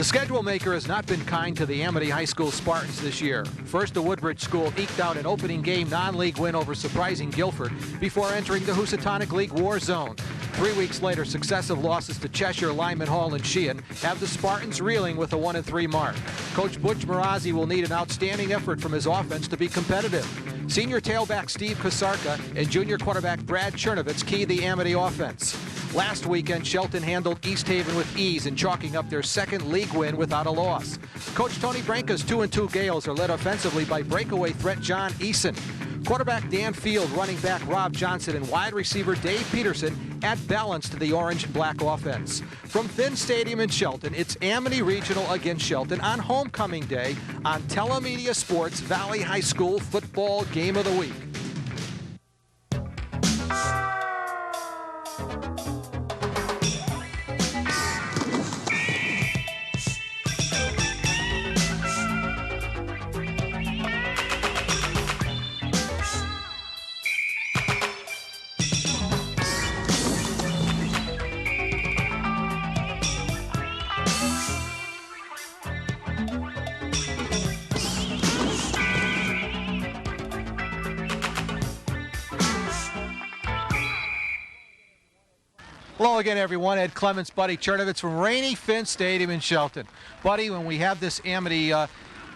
The schedule maker has not been kind to the Amity High School Spartans this year. First, the Woodbridge School eked out an opening game non-league win over surprising Guilford before entering the Housatonic League war zone. 3 weeks later, successive losses to Cheshire, Lyman Hall, and Sheehan have the Spartans reeling with a 1-3 mark. Coach Butch Marazzi will need an outstanding effort from his offense to be competitive. Senior tailback Steve Kosarka and junior quarterback Brad Chernovitz key the Amity offense. Last weekend, Shelton handled East Haven with ease in chalking up their second league win without a loss. Coach Tony Branca's 2-2 Gales are led offensively by breakaway threat John Eason. Quarterback Dan Field, running back Rob Johnson, and wide receiver Dave Peterson add balance to the orange and black offense. From Finn Stadium in Shelton, it's Amity Regional against Shelton on homecoming day on Telemedia Sports Valley High School Football Game of the Week. Hello again, everyone. Ed Clements, Buddy Chernovitz from rainy Finn Stadium in Shelton. Buddy, when we have this Amity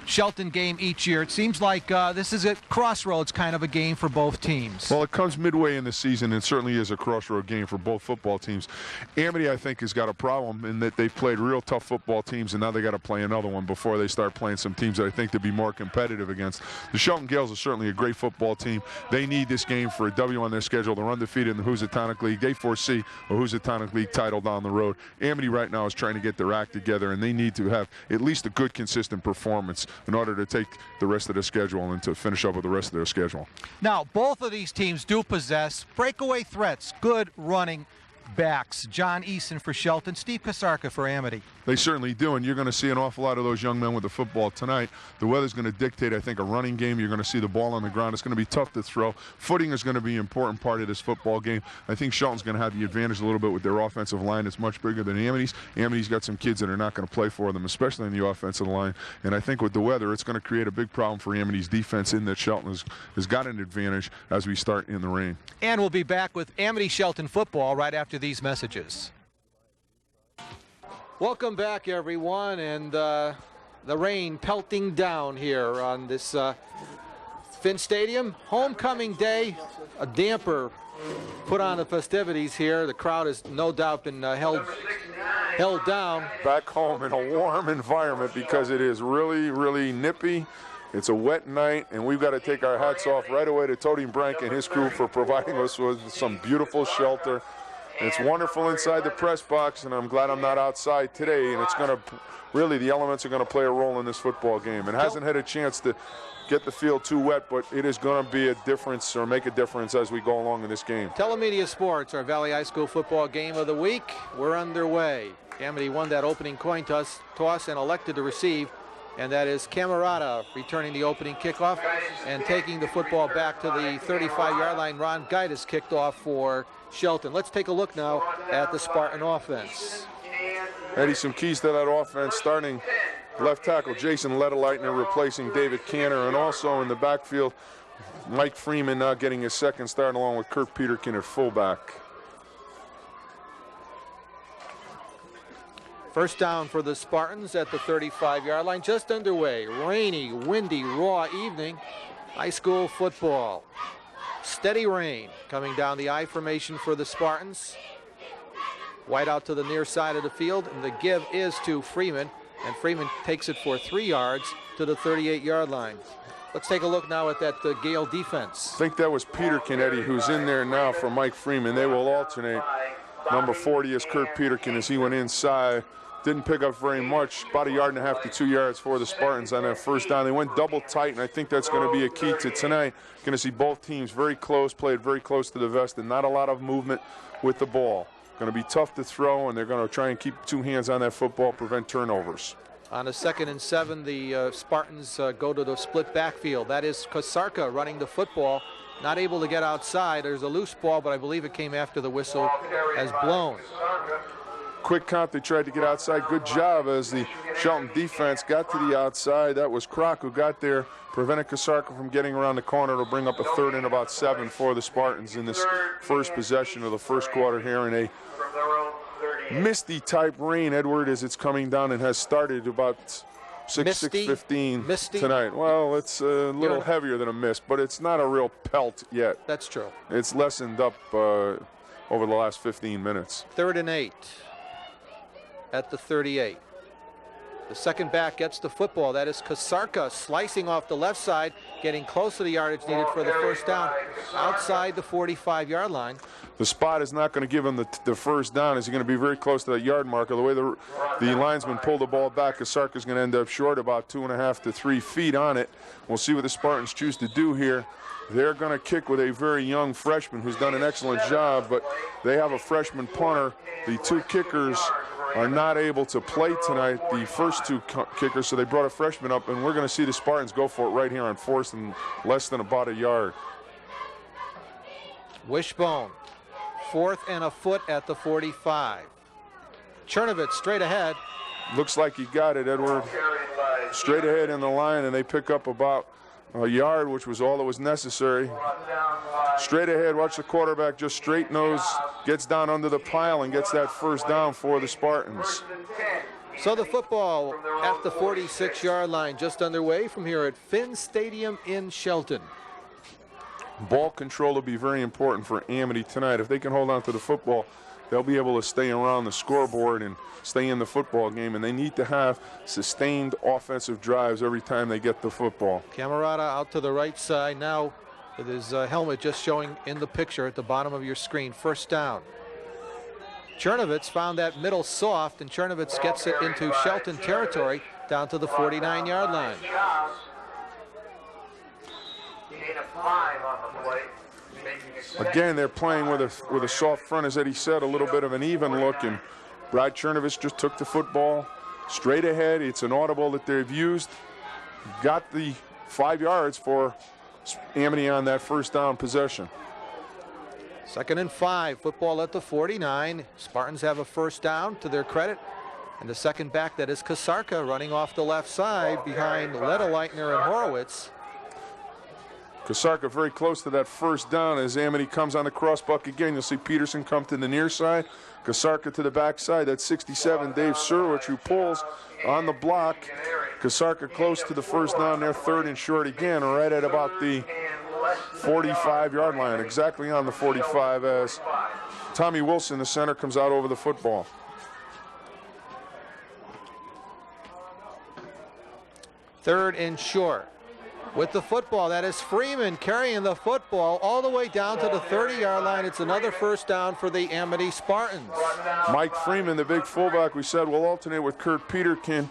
Shelton game each year, it seems like this is a crossroads kind of a game for both teams. Well, it comes midway in the season and certainly is a crossroad game for both football teams. Amity, I think, has got a problem in that they've played real tough football teams, and now they got to play another one before they start playing some teams that I think they'd be more competitive against. The Shelton Gales are certainly a great football team. They need this game for a W on their schedule. They're undefeated in the Housatonic League. They foresee a Housatonic League title down the road. Amity right now is trying to get their act together, and they need to have at least a good, consistent performance in order to take the rest of the schedule and to finish up with the rest of their schedule. Now, both of these teams do possess breakaway threats, good running backs. John Eason for Shelton, Steve Kosarka for Amity. They certainly do, and you're going to see an awful lot of those young men with the football tonight. The weather's going to dictate, I think, a running game. You're going to see the ball on the ground. It's going to be tough to throw. Footing is going to be an important part of this football game. I think Shelton's going to have the advantage a little bit with their offensive line. It's much bigger than Amity's. Amity's got some kids that are not going to play for them, especially in the offensive line. And I think with the weather, it's going to create a big problem for Amity's defense in that Shelton has got an advantage as we start in the rain. And we'll be back with Amity Shelton football right after these messages. Welcome back, everyone, and the rain pelting down here on this Finn Stadium. Homecoming day, a damper put on the festivities here. The crowd has no doubt been held down. Back home in a warm environment because it is really, really nippy. It's a wet night, and we've got to take our hats off right away to Tony Brank and his crew for providing us with some beautiful shelter. It's wonderful inside the press box, and I'm glad I'm not outside today. And it's going to really, the elements are going to play a role in this football game. It hasn't had a chance to get the field too wet, but it is going to be a difference or make a difference as we go along in this game. Telemedia Sports, our Valley High School football game of the week. We're underway. Amity won that opening coin toss and elected to receive. And that is Camerata returning the opening kickoff and taking the football back to the 35-yard line. Ron Gaitis kicked off for Shelton. Let's take a look now at the Spartan offense. Eddie, some keys to that offense, starting left tackle Jason Letteleitner replacing David Canner, and also in the backfield, Mike Freeman now getting his second start along with Kirk Peterkin at fullback. First down for the Spartans at the 35-yard line, just underway. Rainy, windy, raw evening. High school football. Steady rain coming down the I formation for the Spartans. White out to the near side of the field, and the give is to Freeman, and Freeman takes it for 3 yards to the 38-yard line. Let's take a look now at that Gale defense. I think that was Peterkin, Eddie, who's in there now for Mike Freeman. They will alternate. Number 40 is Kirk Peterkin as he went inside. Didn't pick up very much, about 1.5 yards to 2 yards for the Spartans on that first down. They went double tight, and I think that's going to be a key to tonight. Going to see both teams very close, played very close to the vest, and not a lot of movement with the ball. Going to be tough to throw, and they're going to try and keep 2 hands on that football, prevent turnovers. On a 2nd and 7, the Spartans go to the split backfield. That is Kosarka running the football, not able to get outside. There's a loose ball, but I believe it came after the whistle has blown. quick count. They tried to get outside. Good job as the Shelton defense got to the outside. That was Kroc who got there, prevented Kasarka from getting around the corner to bring up a 3rd and about 7 for the Spartans in this first possession of the first quarter here in a misty type rain, Edward, as it's coming down and has started about 6:15 tonight. Well, it's a little heavier than a mist, but it's not a real pelt yet. That's true. It's lessened up over the last 15 minutes. 3rd and 8 at the 38. The second back gets the football. That is Kasarka slicing off the left side, getting close to the yardage needed for the first down outside the 45-yard line. The spot is not going to give him the first down. Is he going to be very close to that yard marker? The way the linesman pulled the ball back, Kasarka is going to end up short about 2.5 to 3 feet on it. We'll see what the Spartans choose to do here. They're going to kick with a very young freshman who's done an excellent job, but they have a freshman punter. The 2 kickers are not able to play tonight, the first 2 kickers, so they brought a freshman up, and we're going to see the Spartans go for it right here on 4th and less than about a yard. Wishbone, 4th and a foot at the 45. Chernovitz straight ahead. Looks like he got it, Edward. Straight ahead in the line, and they pick up about a yard, which was all that was necessary. Straight ahead, watch the quarterback just straight nose, gets down under the pile and gets that first down for the Spartans. So the football at the 46-yard line, just underway from here at Finn Stadium in Shelton. Ball control will be very important for Amity tonight. If they can hold on to the football, they'll be able to stay around the scoreboard and stay in the football game, and they need to have sustained offensive drives every time they get the football. Camerata out to the right side now with his helmet just showing in the picture at the bottom of your screen. First down. Chernovitz found that middle soft, and Chernovitz gets it into Shelton territory down to the 49-yard line. Again, they're playing with a soft front, as Eddie said, a little bit of an even look, and Brad Chernovitz just took the football straight ahead. It's an audible that they've used. Got the 5 yards for Amity on that first down possession. 2nd and 5, football at the 49. Spartans have a first down to their credit. And the second back, that is Kasarka, running off the left side behind Ledeleitner and Horowitz. Kasarka very close to that first down as Amity comes on the crossbuck again. You'll see Peterson come to the near side. Kasarka to the backside. That's 67, Dave Surwich, who pulls on the block. Kasarka close to the first down there, 3rd and short again, right at about the 45-yard line, exactly on the 45 as Tommy Wilson, the center, comes out over the football. Third and short. With the football, that is Freeman carrying the football all the way down to the 30-yard line. It's another first down for the Amity Spartans. Mike Freeman, the big fullback, we said will alternate with Kurt Peterkin.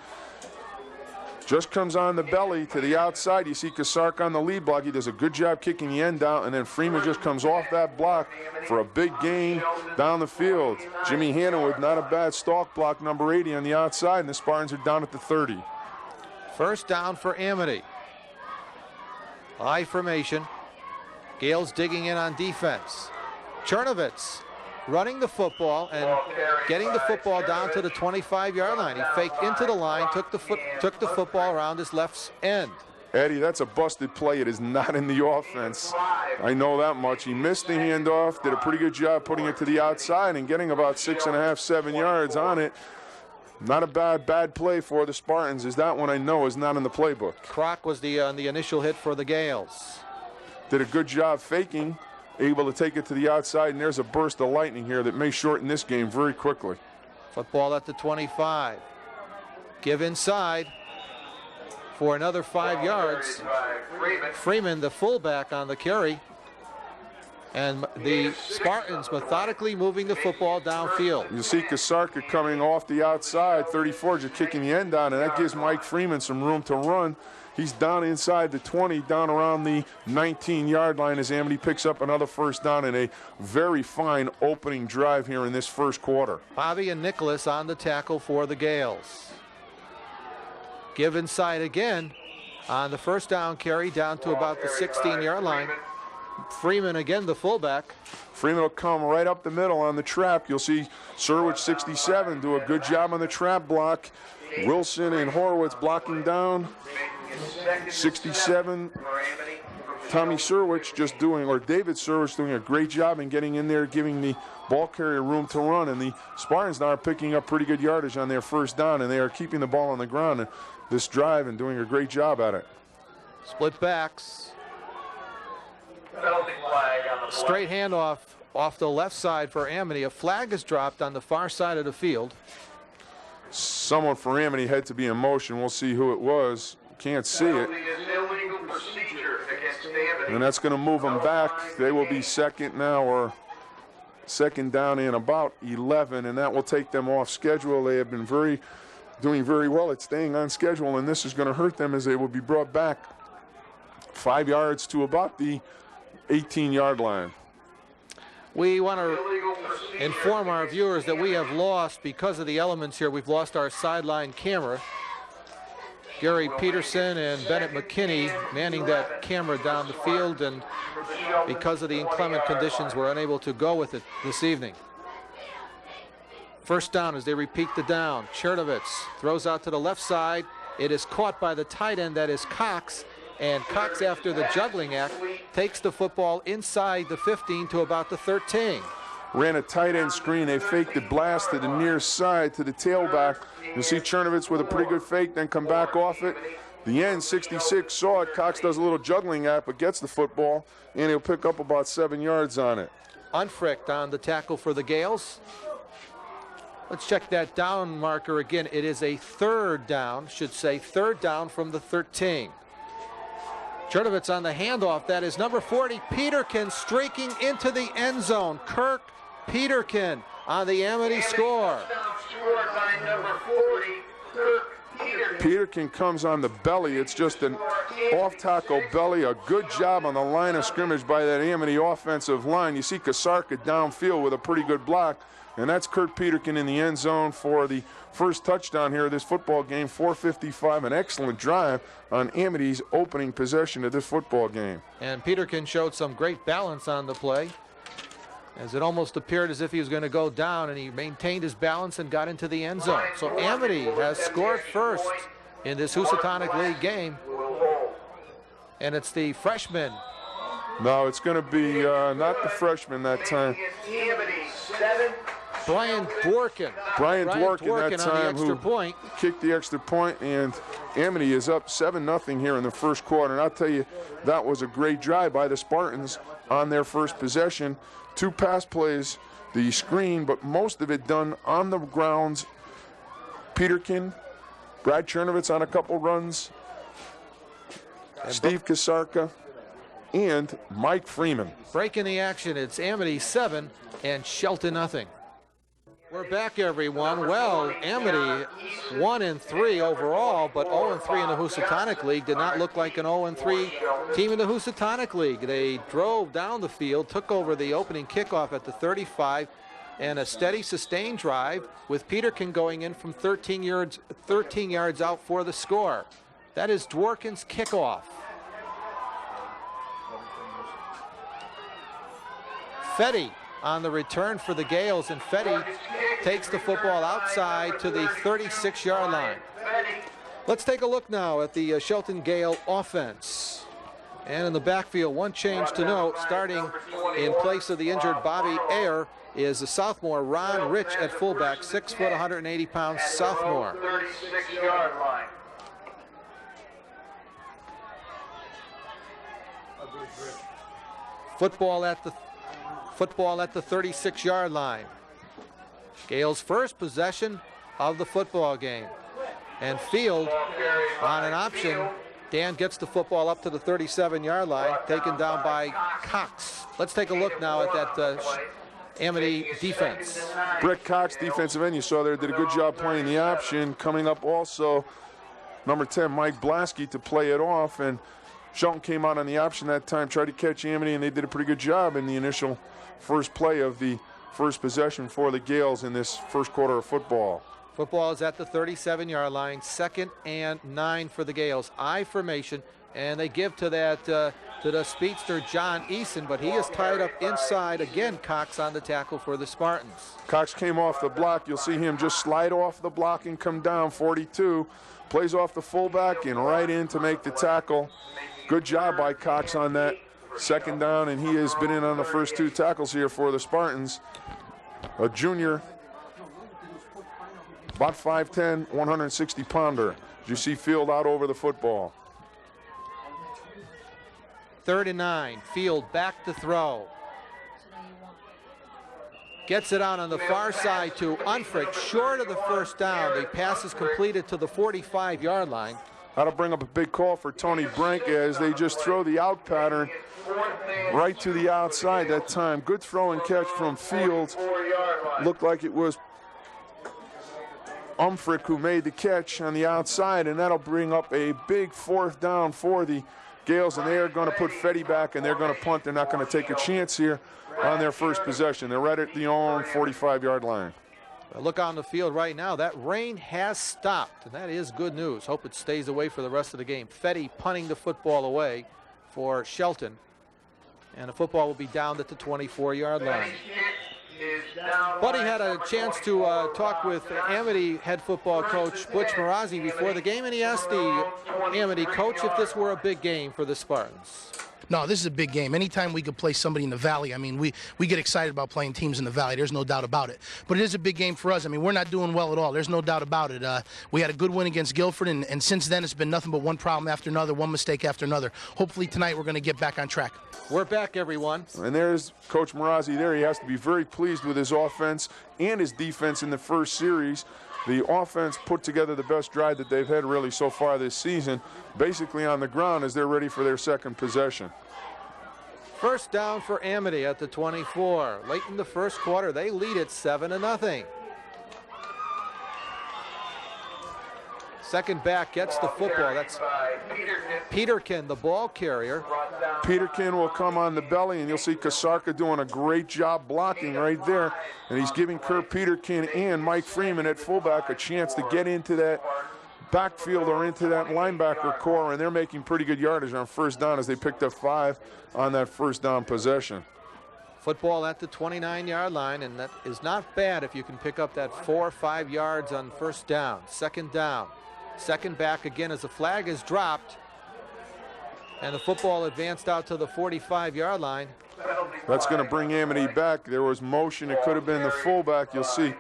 Just comes on the belly to the outside. You see Kasarka on the lead block. He does a good job kicking the end out, and then Freeman just comes off that block for a big gain down the field. Jimmy Hanna with not a bad stalk block, number 80 on the outside, and the Spartans are down at the 30. First down for Amity. I formation. Gales digging in on defense. Chernovitz running the football and getting the football down to the 25-yard line. He faked into the line, took the football around his left end. Eddie, that's a busted play. It is not in the offense. I know that much. He missed the handoff, did a pretty good job putting it to the outside and getting about 6.5, 7 yards on it. Not a bad play for the Spartans, as that one I know is not in the playbook. Kroc was the initial hit for the Gales. Did a good job faking, able to take it to the outside, and there's a burst of lightning here that may shorten this game very quickly. Football at the 25. Give inside for another 5 yards. Freeman, the fullback, on the carry. And the Spartans methodically moving the football downfield. You see Kasarka coming off the outside, 34, just kicking the end down, and that gives Mike Freeman some room to run. He's down inside the 20, down around the 19-yard line as Amity picks up another first down in a very fine opening drive here in this first quarter. Bobby and Nicholas on the tackle for the Gales. Give inside again on the first down carry down to about the 16-yard line. Freeman again, the fullback. Freeman will come right up the middle on the trap. You'll see Surwich 67 do a good job on the trap block. Wilson and Horowitz blocking down. 67, Tommy Surwich just doing, or David Surwich doing a great job in getting in there, giving the ball carrier room to run. And the Spartans now are picking up pretty good yardage on their first down, and they are keeping the ball on the ground in this drive and doing a great job at it. Split backs. Straight handoff off the left side for Amity. A flag is dropped on the far side of the field. Someone for Amity had to be in motion. We'll see who it was. Can't see it. And that's going to move them back. They will be second now, or second down in about 11, and that will take them off schedule. They have been doing very well at staying on schedule, and this is going to hurt them as they will be brought back 5 yards to about the 18-yard line. We want to inform our viewers that we have lost, because of the elements here, we've lost our sideline camera. Gary Peterson and Bennett McKinney manning that camera down the field, and because of the inclement conditions, we're unable to go with it this evening. First down as they repeat the down. Chernovitz throws out to the left side. It is caught by the tight end, that is Cox. And Cox, after the juggling act, takes the football inside the 15 to about the 13. Ran a tight end screen. They faked the blast to the near side to the tailback. You'll see Chernovitz with a pretty good fake, then come back off it. The end, 66, saw it. Cox does a little juggling act, but gets the football, and he'll pick up about 7 yards on it. Unfricked on the tackle for the Gales. Let's check that down marker again. It is a third down, should say third down from the 13. Chernovitz on the handoff. That is number 40, Peterkin, streaking into the end zone. Kirk Peterkin on the Amity score. Peterkin comes on the belly. It's just an off-tackle belly. A good job on the line of scrimmage by that Amity offensive line. You see Kasarka downfield with a pretty good block, and that's Kurt Peterkin in the end zone for the first touchdown here of this football game. 4:55, an excellent drive on Amity's opening possession of this football game. And Peterkin showed some great balance on the play, as it almost appeared as if he was going to go down, and he maintained his balance and got into the end zone. So Amity has scored first in this Housatonic League game, and it's the freshman. No, it's going to be not the freshman that time. Brian Dworkin. Brian Dworkin that time, who kicked the extra point, and Amity is up 7-0 here in the first quarter. And I'll tell you, that was a great drive by the Spartans on their first possession. 2 pass plays, the screen, but most of it done on the grounds. Peterkin, Brad Chernovitz on a couple runs, Steve Kasarka, and Mike Freeman. Breaking the action, it's Amity 7 and Shelton nothing. We're back, everyone. Well, Amity 1-3 overall, but 0-3 in the Housatonic League. Did not look like an 0-3 team in the Housatonic League. They drove down the field, took over the opening kickoff at the 35, and a steady, sustained drive with Peterkin going in from 13 yards out for the score. That is Dworkin's kickoff. Fetty on the return for the Gales, and Fetty takes the football outside to the 36-yard line. Let's take a look now at the Shelton Gale offense. And in the backfield, one change to note, starting in place of the injured Bobby Ayer is the sophomore Ron Rich at fullback, 6 foot, 180 pounds sophomore. 36-yard line. Football at the 36-yard line. Gale's first possession of the football game. And Field on an option. Dan gets the football up to the 37-yard line, taken down by Cox. Let's take a look now at that Amity defense. Brett Cox, defensive end, you saw there, did a good job playing the option. Coming up also, number 10, Mike Blasky, to play it off. And Shelton came out on the option that time, tried to catch Amity, and they did a pretty good job in the initial first play of the first possession for the Gales in this first quarter of football. Football is at the 37-yard line, 2nd and 9 for the Gales. I formation, And they give to that to the speedster John Eason, but he is tied up inside. Again, Cox on the tackle for the Spartans. Cox came off the block. You'll see him just slide off the block and come down. 42 plays off the fullback and right in to make the tackle. Good job by Cox on that second down, and he has been in on the first 2 tackles here for the Spartans. A junior, about 5'10", 160-pounder. You see Field out over the football. 3rd and 9. Field back to throw. Gets it out on the far side to Unfrick, short of the first down. The pass is completed to the 45-yard line. That'll bring up a big call for Tony Brank as they just throw the out pattern right to the outside that time. Good throw and catch from Fields. Looked like it was Umfrick who made the catch on the outside, and that'll bring up a big 4th down for the Gales, and they are going to put Fetty back, and they're going to punt. They're not going to take a chance here on their first possession. They're right at the own 45-yard line. Look on the field right now. That rain has stopped, and that is good news. Hope it stays away for the rest of the game. Fetty punting the football away for Shelton, and the football will be down at the 24-yard line. Buddy had a chance to talk with Amity head football coach Butch Marazzi before the game, and he asked the Amity coach if this were a big game for the Spartans. No, this is a big game. Anytime we could play somebody in the Valley, I mean, we get excited about playing teams in the Valley. There's no doubt about it. But it is a big game for us. I mean, we're not doing well at all. There's no doubt about it. We had a good win against Guilford, and since then it's been nothing but one problem after another, one mistake after another. Hopefully tonight we're going to get back on track. We're back, everyone. And there's Coach Marazzi there. He has to be very pleased with his offense and his defense in the first series. The offense put together the best drive that they've had really so far this season, basically on the ground as they're ready for their second possession. First down for Amity at the 24. Late in the first quarter, they lead it 7-0. Second back gets the football. That's Peterkin, the ball carrier. Peterkin will come on the belly, and you'll see Kasarka doing a great job blocking right there. And he's giving Kurt Peterkin and Mike Freeman at fullback a chance to get into that backfield or into that linebacker core, and they're making pretty good yardage on first down as they picked up 5 on that first down possession. Football at the 29-yard line, and that is not bad if you can pick up that 4 or 5 yards on first down. Second down. Second back again as the flag is dropped, and the football advanced out to the 45-yard line. That's going to bring Amity back. There was motion. It could have been the fullback. You'll see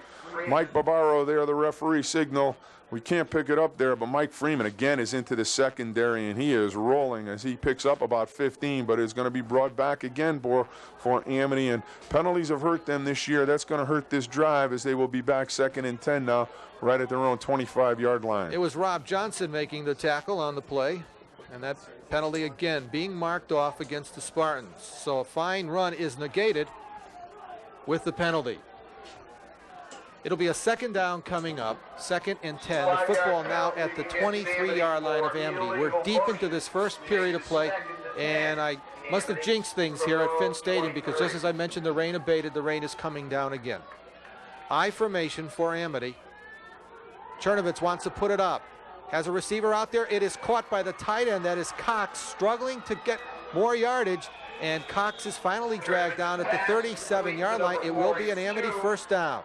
Mike Barbaro there, the referee signal. We can't pick it up there, but Mike Freeman again is into the secondary, and he is rolling as he picks up about 15, but is going to be brought back again for Amity, and penalties have hurt them this year. That's going to hurt this drive as they will be back 2nd and 10 now, right at their own 25-yard line. It was Rob Johnson making the tackle on the play, and that penalty again being marked off against the Spartans. So a fine run is negated with the penalty. It'll be a second down coming up, 2nd and 10. The football now at the 23-yard line of Amity. We're deep into this first period of play, and I must have jinxed things here at Finn Stadium because just as I mentioned, the rain abated, the rain is coming down again. I formation for Amity. Chernovitz wants to put it up. Has a receiver out there. It is caught by the tight end. That is Cox, struggling to get more yardage, and Cox is finally dragged down at the 37-yard line. It will be an Amity first down.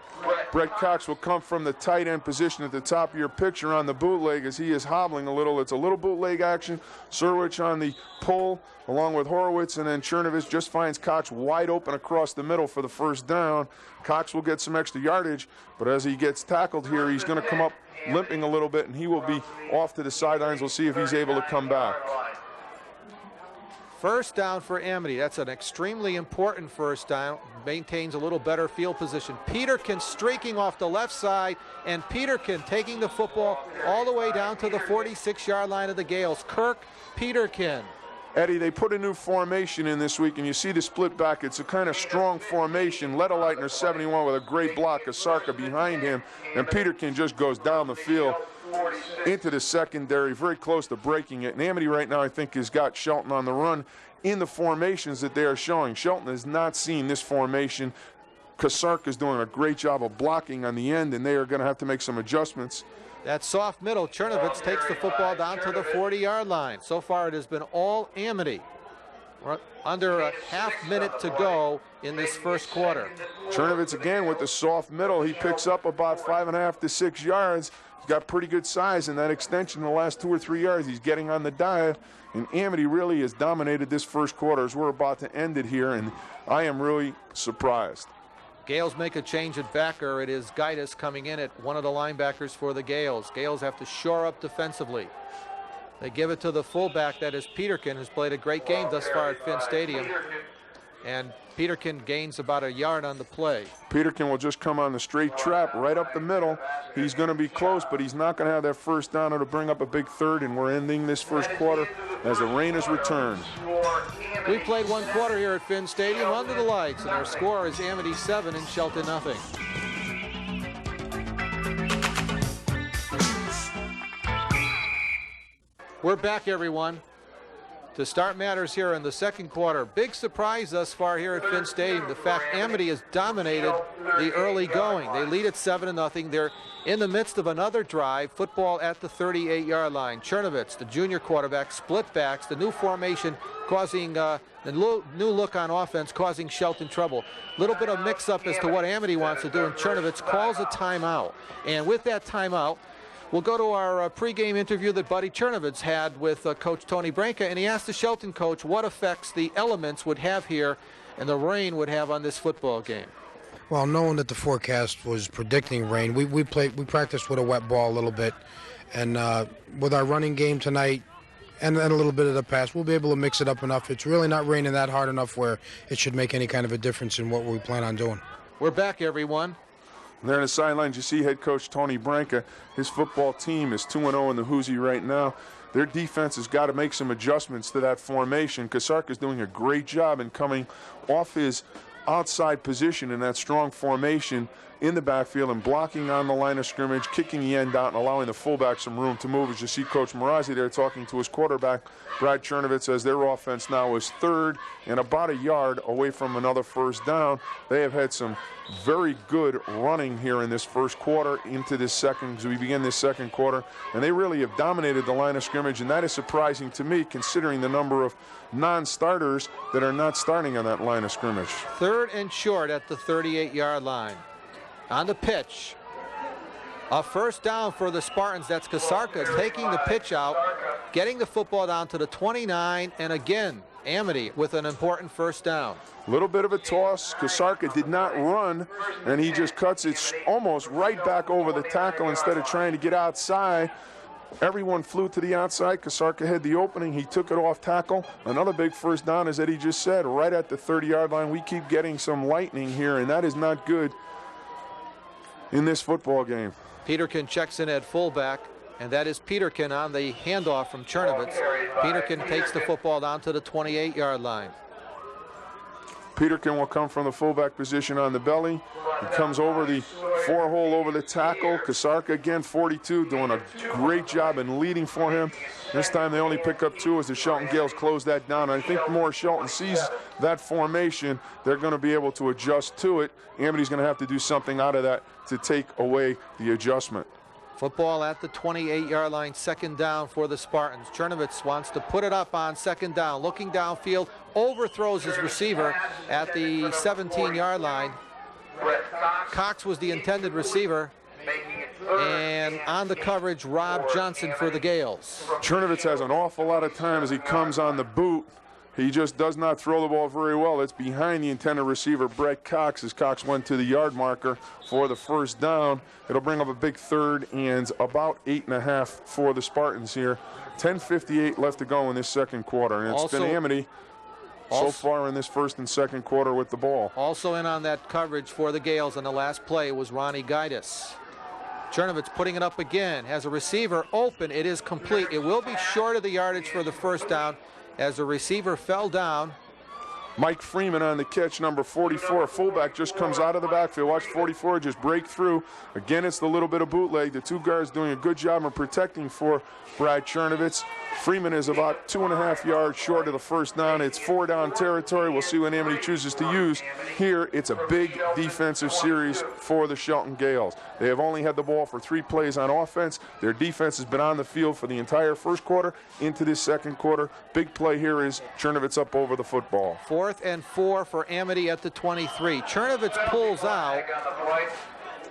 Brett Cox will come from the tight end position at the top of your picture on the bootleg as he is hobbling a little. It's a little bootleg action. Surwich on the pull along with Horowitz, and then Chernovitz just finds Cox wide open across the middle for the first down. Cox will get some extra yardage, but as he gets tackled here, he's going to come up limping a little bit, and he will be off to the sidelines. We'll see if he's able to come back. First down for Amity. That's an extremely important first down. Maintains a little better field position. Peterkin streaking off the left side, and Peterkin taking the football all the way down to the 46-yard line of the Gales. Kirk Peterkin. Eddie, they put a new formation in this week, and you see the split back. It's a kind of strong formation. Letterleitner 71 with a great block. Asarka behind him, and Peterkin just goes down the field into the secondary, very close to breaking it. And Amity right now, I think, has got Shelton on the run in the formations that they are showing. Shelton has not seen this formation. Kasarka is doing a great job of blocking on the end, and they are going to have to make some adjustments That soft middle, Chernovitz takes the football down to the 40-yard line. So far it has been all Amity. We're under a half minute to go in this first quarter. Chernovitz again with the soft middle. He picks up about 5.5 to 6 yards. He's got pretty good size in that extension the last 2 or 3 yards. He's getting on the dive, and Amity really has dominated this first quarter as we're about to end it here, and I am really surprised. Gales make a change at backer. It is Gaitis coming in at one of the linebackers for the Gales. Gales have to shore up defensively. They give it to the fullback, that is Peterkin, who's played a great game thus far at Finn Stadium. And Peterkin gains about a yard on the play. Peterkin will just come on the straight trap right up the middle. He's going to be close, but he's not going to have that first down. It'll bring up a big third, and we're ending this first quarter as the rain has returned. We played one quarter here at Finn Stadium under the lights, and our score is Amity 7 and Shelton nothing. We're back, everyone, to start matters here in the second quarter. Big surprise thus far here at Finn Stadium, the fact Amity has dominated the early going. They lead at 7-0. They're in the midst of another drive, football at the 38-yard line. Chernovitz, the junior quarterback, split backs, the new formation causing the new look on offense causing Shelton trouble. Little bit of mix-up as to what Amity wants to do, and Chernovitz calls a timeout. And with that timeout, we'll go to our pregame interview that Buddy Chernovitz had with Coach Tony Branca, and he asked the Shelton coach what effects the elements would have here and the rain would have on this football game. Well, knowing that the forecast was predicting rain, we practiced with a wet ball a little bit, and with our running game tonight and a little bit of the pass, we'll be able to mix it up enough. It's really not raining that hard enough where it should make any kind of a difference in what we plan on doing. We're back, everyone. There on the sidelines, you see head coach Tony Branca. His football team is 2-0 in the Hoosie right now. Their defense has got to make some adjustments to that formation. Kasarka is doing a great job in coming off his outside position in that strong formation in the backfield and blocking on the line of scrimmage, kicking the end out and allowing the fullback some room to move. As you see Coach Marazzi there talking to his quarterback, Brad Chernovitz, as their offense now is third and about a yard away from another first down. They have had some very good running here in this first quarter into this second, as we begin this second quarter, and they really have dominated the line of scrimmage, and that is surprising to me considering the number of non-starters that are not starting on that line of scrimmage. Third and short at the 38-yard line. On the pitch, a first down for the Spartans. That's Kasarka taking the pitch out, getting the football down to the 29, and again, Amity with an important first down. A little bit of a toss. Kasarka did not run, and he just cuts it almost right back over the tackle instead of trying to get outside. Everyone flew to the outside. Kasarka had the opening. He took it off tackle. Another big first down, as Eddie just said, right at the 30-yard line. We keep getting some lightning here, and that is not good in this football game. Peterkin checks in at fullback, and that is Peterkin on the handoff from Chernovitz. Peterkin takes the football down to the 28-yard line. Peterkin will come from the fullback position on the belly. He comes over the four-hole over the tackle. Kasarka again, 42, doing a great job in leading for him. This time they only pick up 2 as the Shelton Gales close that down. I think the more Shelton sees that formation, they're going to be able to adjust to it. Amity's going to have to do something out of that to take away the adjustment. Football at the 28-yard line, second down for the Spartans. Chernovitz wants to put it up on second down. Looking downfield, overthrows his receiver at the 17-yard line. Cox was the intended receiver. And on the coverage, Rob Johnson for the Gales. Chernovitz has an awful lot of time as he comes on the boot. He just does not throw the ball very well. It's behind the intended receiver, Brett Cox, as Cox went to the yard marker for the first down. It'll bring up a big third and about 8.5 for the Spartans here. 10:58 left to go in this second quarter. And it's been Amity so far in this first and second quarter with the ball. Also in on that coverage for the Gales on the last play was Ronnie Gaitis. Chernovitz putting it up again, has a receiver open. It is complete. It will be short of the yardage for the first down as the receiver fell down. Mike Freeman on the catch, number 44. Fullback just comes out of the backfield. Watch 44 just break through. Again, it's the little bit of bootleg. The two guards doing a good job of protecting for Brad Chernovitz. Freeman is about 2.5 yards short of the first down. It's 4-down territory. We'll see what Amity chooses to use. Here, it's a big defensive series for the Shelton Gales. They have only had the ball for 3 plays on offense. Their defense has been on the field for the entire first quarter into this second quarter. Big play here is Chernovitz up over the football. 4th and 4 for Amity at the 23. Chernovitz pulls out.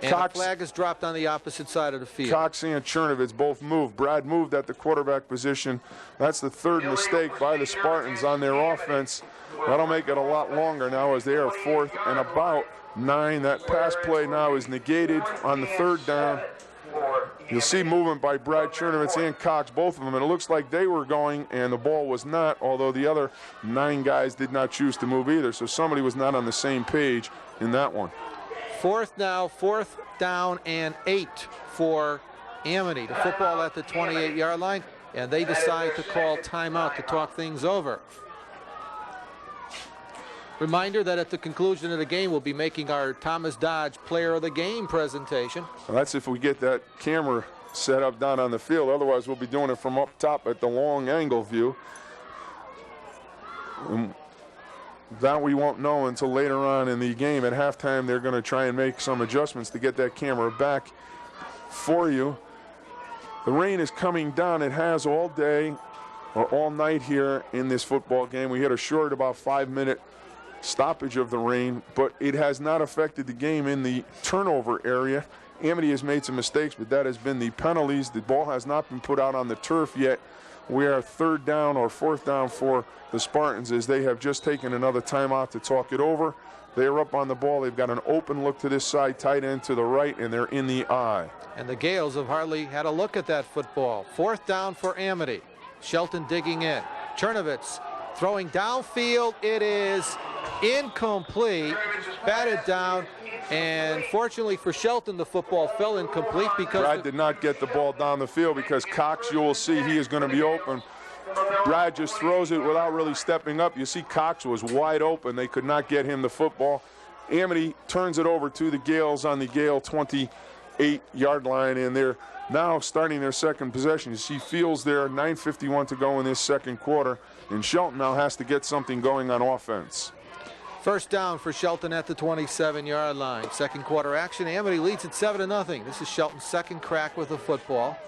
And the flag is dropped on the opposite side of the field. Cox and Chernovitz both moved. Brad moved at the quarterback position. That's the 3rd mistake by the Spartans on their offense. That'll make it a lot longer now as they are 4th and about 9. That pass play now is negated on the 3rd down. You'll see movement by Brad Chernovitz and Cox, both of them, and it looks like they were going and the ball was not, although the other 9 guys did not choose to move either, so somebody was not on the same page in that one. 4th now, 4th down and 8 for Amity. The football at the 28-yard line, and they decide to call timeout to talk things over. Reminder that at the conclusion of the game, we'll be making our Thomas Dodge Player of the Game presentation. Well, that's if we get that camera set up down on the field. Otherwise, we'll be doing it from up top at the long angle view. That we won't know until later on in the game. At halftime, they're going to try and make some adjustments to get that camera back for you. The rain is coming down. It has all day or all night here in this football game. We had a short, about 5-minute stoppage of the rain, but it has not affected the game in the turnover area. Amity has made some mistakes, but that has been the penalties. The ball has not been put out on the turf yet. We are 3rd down or 4th down for the Spartans as they have just taken another timeout to talk it over. They are up on the ball. They've got an open look to this side, tight end to the right, and they're in the eye. And the Gales have hardly had a look at that football. 4th down for Amity. Shelton digging in. Chernovitz throwing downfield. It is incomplete. Batted down. And fortunately for Shelton, the football fell incomplete because Brad did not get the ball down the field because Cox, you will see, he is going to be open. Brad just throws it without really stepping up. You see Cox was wide open. They could not get him the football. Amity turns it over to the Gales on the Gale 28-yard line, and they're now starting their second possession. You see Fields there, 9:51 to go in this second quarter, and Shelton now has to get something going on offense. 1st down for Shelton at the 27-yard line. Second quarter action. Amity leads at 7-0. This is Shelton's second crack with the football.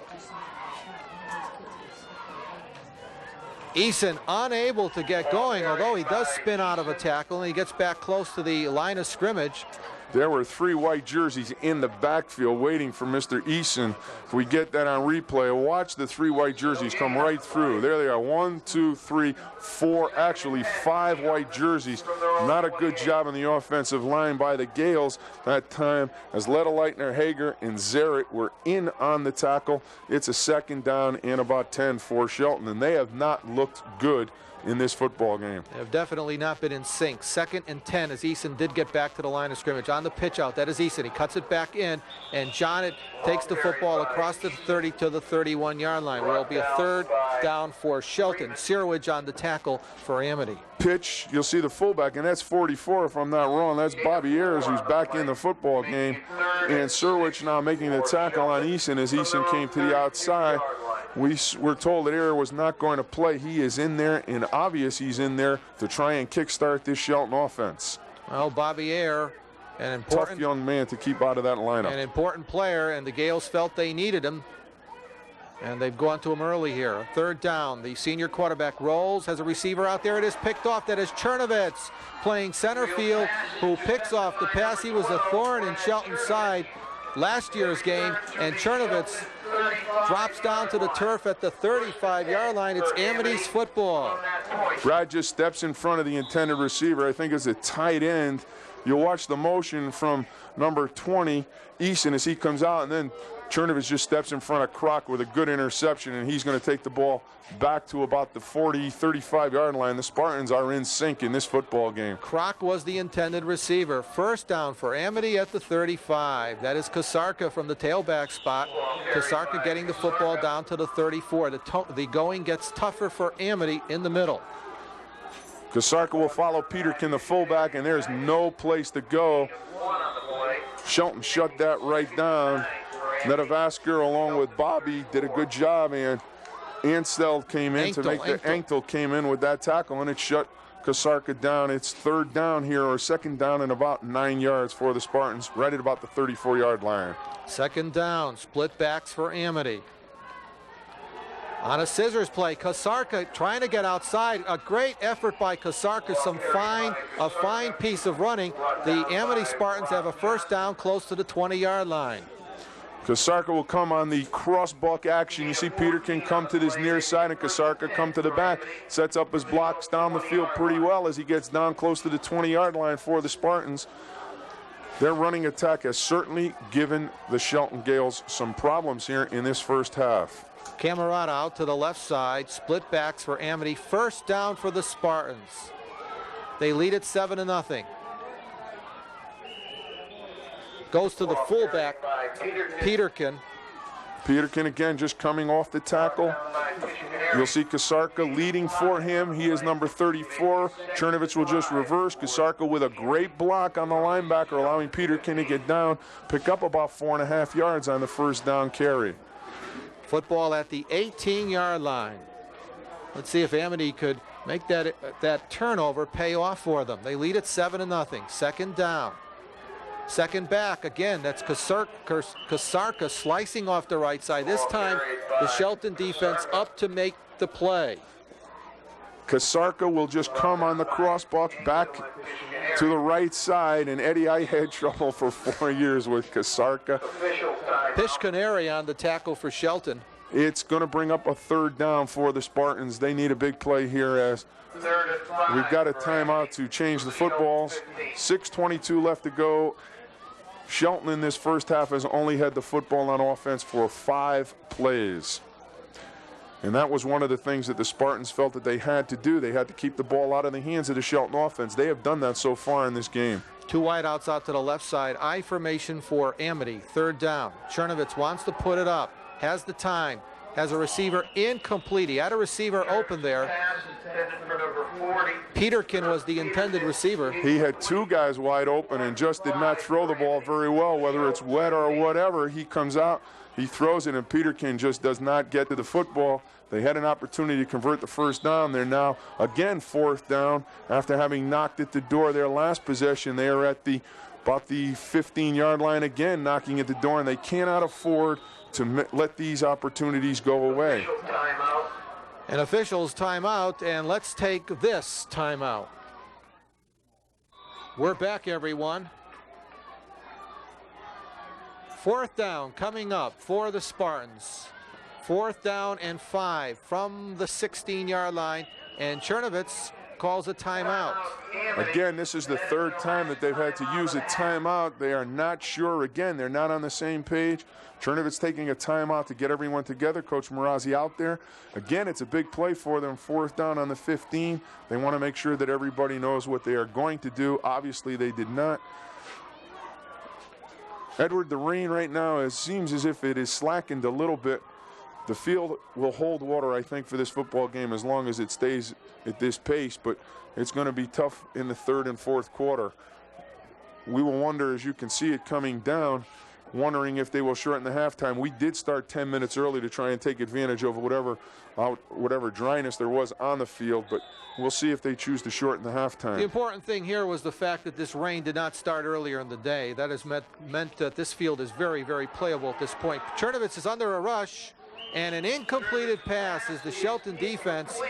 Eason unable to get going, although he does spin out of a tackle, and he gets back close to the line of scrimmage. There were 3 white jerseys in the backfield waiting for Mr. Eason. If we get that on replay, watch the 3 white jerseys come right through. There they are, 1, 2, 3, 4, actually 5 white jerseys. Not a good job on the offensive line by the Gales that time, as Leitner, Hager, and Zarrett were in on the tackle. It's a 2nd down and about 10 for Shelton, and they have not looked good in this football game. They have definitely not been in sync. 2nd and 10 as Eason did get back to the line of scrimmage. On the pitch out, that is Eason. He cuts it back in, and Johnnet takes the football across the 30 to the 31-yard line, where it'll be a 3rd down for Shelton. Searwidge on the tackle for Amity. Pitch, you'll see the fullback, and that's 44 if I'm not wrong. That's Bobby Ayers, who's back in the football game. And Searwidge now making the tackle on Eason as Eason came to the outside. We were told that Ayers was not going to play. He is in there, and obvious he's in there to try and kickstart this Shelton offense. Well, Bobby Ayers, an important tough young man to keep out of that lineup. An important player, and the Gales felt they needed him. And they've gone to him early here. 3rd down. The senior quarterback rolls, has a receiver out there. It is picked off. That is Chernovitz playing center field, who picks off the pass. He was a thorn in Shelton's side last year's game, and Chernovitz drops down to the turf at the 35-yard line. It's Amity's football. Brad just steps in front of the intended receiver. I think it's a tight end. You'll watch the motion from number 20, Eason, as he comes out, and then Chernovitz just steps in front of Kroc with a good interception, and he's going to take the ball back to about the 40, 35-yard line. The Spartans are in sync in this football game. Kroc was the intended receiver. 1st down for Amity at the 35. That is Kosarka from the tailback spot. Kosarka getting the football down to the 34. The going gets tougher for Amity in the middle. Kasarka will follow Peterkin, the fullback, and there's no place to go. Shelton shut that right down. Netavasker, along with Bobby, did a good job, and Ansel came in to make the Anktel came in with that tackle, and it shut Kasarka down. It's third down here, or second down, and about 9 yards for the Spartans, right at about the 34-yard line. Second down, split backs for Amity. On a scissors play, Kasarka trying to get outside. A great effort by Kasarka, a fine piece of running. The Amity Spartans have a first down close to the 20-yard line. Kasarka will come on the cross-buck action. You see Peterkin come to this near side and Kasarka come to the back. Sets up his blocks down the field pretty well as he gets down close to the 20-yard line for the Spartans. Their running attack has certainly given the Shelton Gales some problems here in this first half. Camerata out to the left side, split backs for Amity. First down for the Spartans. They lead it 7-0. Goes to the fullback, Peterkin. Peterkin again just coming off the tackle. You'll see Kasarka leading for him. He is number 34. Chernovitz will just reverse. Kasarka with a great block on the linebacker, allowing Peterkin to get down, pick up about 4.5 yards on the first down carry. Football at the 18-yard line. Let's see if Amity could make that turnover pay off for them. They lead at 7-0. Second down. Second back, again, that's Kasarka slicing off the right side. This time, the Shelton defense up to make the play. Kasarka will just come on the crossbuck back to the right side, and Eddie, I had trouble for 4 years with Kasarka. Pishkaneri on the tackle for Shelton. It's going to bring up a third down for the Spartans. They need a big play here as we've got a timeout to change the footballs. 6:22 left to go. Shelton in this first half has only had the football on offense for 5 plays. And that was one of the things that the Spartans felt that they had to do. They had to keep the ball out of the hands of the Shelton offense. They have done that so far in this game. 2 wideouts out to the left side. I formation for Amity. Third down. Chernovitz wants to put it up. Has the time. Has a receiver incomplete. He had a receiver open there. Peterkin was the intended receiver. He had 2 guys wide open and just did not throw the ball very well, whether it's wet or whatever. He comes out, he throws it, and Peterkin just does not get to the football. They had an opportunity to convert the first down. They're now, again, fourth down. After having knocked at the door their last possession, they are at about the 15-yard line again, knocking at the door, and they cannot afford to let these opportunities go away. An official's timeout, and let's take this timeout. We're back, everyone. Fourth down coming up for the Spartans. Fourth down and 5 from the 16-yard line, and Chernovitz calls a timeout. Again, this is the third time that they've had to use a timeout. They are not sure. Again, they're not on the same page. Chernovitz taking a timeout to get everyone together. Coach Marazzi out there. Again, it's a big play for them. Fourth down on the 15. They want to make sure that everybody knows what they are going to do. Obviously, they did not. Edward, the rain right now, it seems as if it is slackened a little bit. The field will hold water, I think, for this football game as long as it stays at this pace, but it's going to be tough in the third and fourth quarter. We will wonder, as you can see it coming down, wondering if they will shorten the halftime. We did start 10 minutes early to try and take advantage of whatever dryness there was on the field, but we'll see if they choose to shorten the halftime. The important thing here was the fact that this rain did not start earlier in the day. That has meant that this field is very, very playable at this point. Chernovitz is under a rush, and an incompleted pass is the Shelton defense.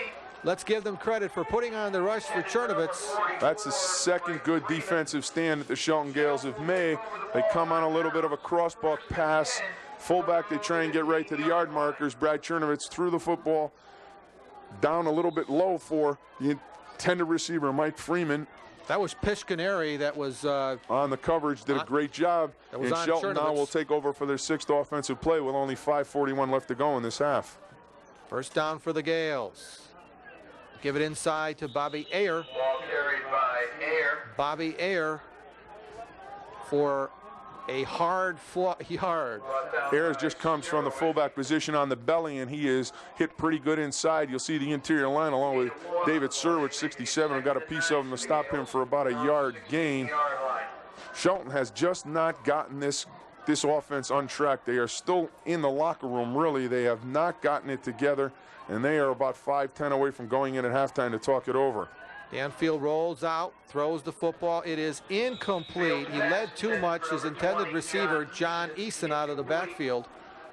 Let's give them credit for putting on the rush for Chernovitz. That's the second good defensive stand that the Shelton Gales have made. They come on a little bit of a crossbuck pass. Fullback, they try and get right to the yard markers. Brad Chernovitz threw the football down a little bit low for the intended receiver, Mike Freeman. That was Pishkaneri that was on the coverage, did a great job. And Shelton now will take over for their 6th offensive play with only 5:41 left to go in this half. First down for the Gales. Give it inside to Bobby Ayer. Ball carried by Ayer. Bobby Ayer for a hard yard. Ayers just comes from the fullback position on the belly, and he is hit pretty good inside. You'll see the interior line along with David Surwich, 67, who got a piece of him to stop him for about a yard gain. Shelton has just not gotten this offense untracked. They are still in the locker room, really. They have not gotten it together, and they are about 5-10 away from going in at halftime to talk it over. Danfield rolls out, throws the football. It is incomplete. He led too much. His intended receiver, John Easton, out of the backfield.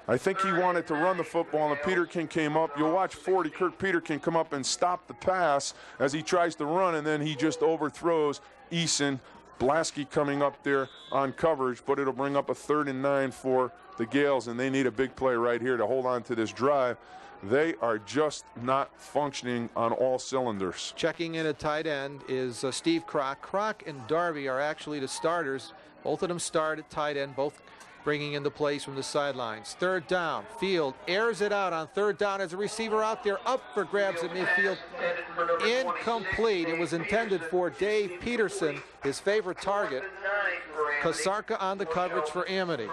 I think he wanted to run the football, and Peterkin came up. You'll watch 40, Kirk Peterkin, come up and stop the pass as he tries to run, and then he just overthrows Easton. Blasky coming up there on coverage, but it'll bring up a 3rd and 9 for the Gales, and they need a big play right here to hold on to this drive. They are just not functioning on all cylinders. Checking in at tight end is Steve Kroc. Kroc and Darby are actually the starters. Both of them start at tight end, both bringing into plays from the sidelines. 3rd down. Field airs it out on 3rd down as a receiver out there, up for grabs at midfield. Incomplete. It was intended for Dave Peterson, his favorite target. Kasarka on the coverage for Amity.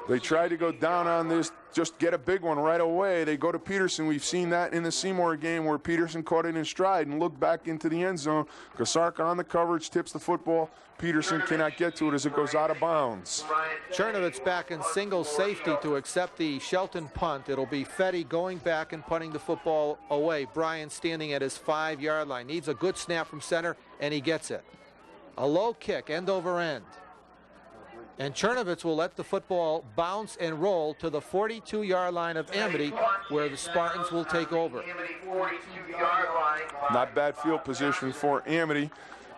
They tried to go down on this, just get a big one right away. They go to Peterson. We've seen that in the Seymour game where Peterson caught it in stride and looked back into the end zone. Kasarka on the coverage, tips the football. Peterson cannot get to it as it goes out of bounds. Chernovitz back in single safety to accept the Shelton punt. It'll be Fetty going back and punting the football away. Bryan standing at his 5-yard line. Needs a good snap from center, and he gets it. A low kick, end over end. And Chernovitz will let the football bounce and roll to the 42-yard line of Amity, where the Spartans will take over. Not bad field position for Amity.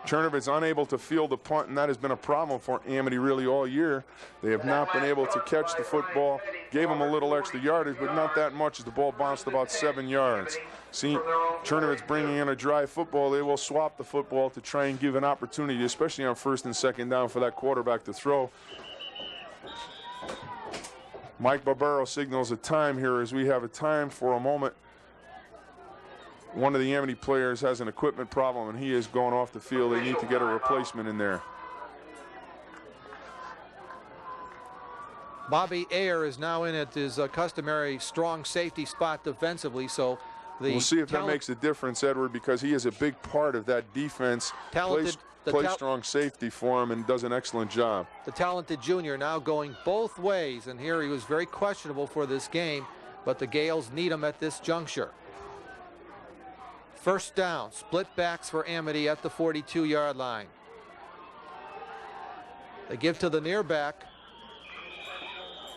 Chernovitz unable to field the punt, and that has been a problem for Amity really all year. They have not been able to catch the football. Gave them a little extra yardage, but not that much as the ball bounced about 7 yards. See, Chernovitz bringing in a dry football. They will swap the football to try and give an opportunity, especially on 1st and 2nd down, for that quarterback to throw. Mike Barbero signals a time here as we have a time for a moment. One of the Amity players has an equipment problem, and he is going off the field. They need to get a replacement in there. Bobby Ayer is now in at his customary strong safety spot defensively, so we'll see if that makes a difference, Edward, because he is a big part of that defense. Plays strong safety for him and does an excellent job. The talented junior now going both ways, and here he was very questionable for this game, but the Gales need him at this juncture. 1st down, split backs for Amity at the 42-yard line. They give to the near back.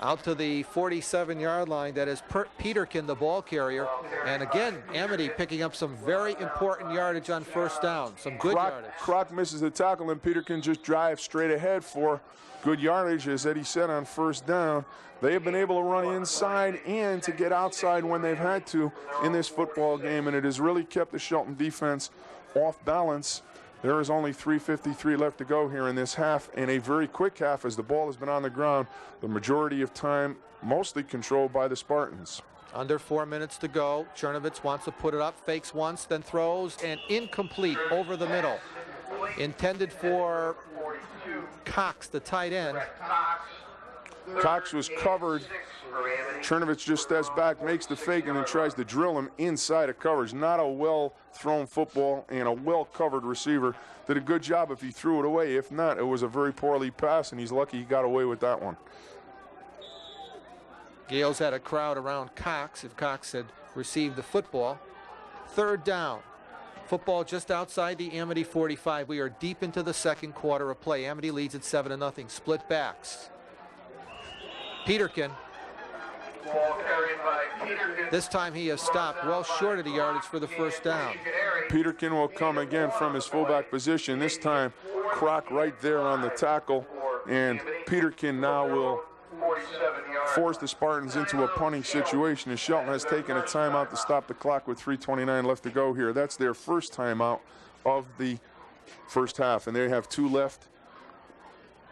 Out to the 47-yard line. That is Peterkin, the ball carrier. And again, Amity picking up some very important yardage on 1st down. Some good yardage. Kroc misses the tackle, and Peterkin just drives straight ahead for good yardage, as Eddie said, on 1st down. They have been able to run inside and to get outside when they've had to in this football game, and it has really kept the Shelton defense off balance. There is only 3:53 left to go here in this half, and a very quick half as the ball has been on the ground the majority of time, mostly controlled by the Spartans. Under 4 minutes to go. Chernovitz wants to put it up, fakes once, then throws, and incomplete over the middle. Intended for Cox, the tight end. Cox was covered. Chernovitz just steps back, makes the fake, and then tries to drill him inside of coverage. Not a well-thrown football, and a well-covered receiver did a good job if he threw it away. If not, it was a very poorly pass, and he's lucky he got away with that one. Gales had a crowd around Cox if Cox had received the football. 3rd down. Football just outside the Amity 45. We are deep into the 2nd quarter of play. Amity leads at 7-0. Split backs. Peterkin. This time he has stopped well short of the yardage for the 1st down. Peterkin will come again from his fullback position. This time, Kroc right there on the tackle, and Peterkin now will force the Spartans into a punting situation as Shelton has taken a timeout to stop the clock with 3:29 left to go here. That's their first timeout of the 1st half, and they have 2 left.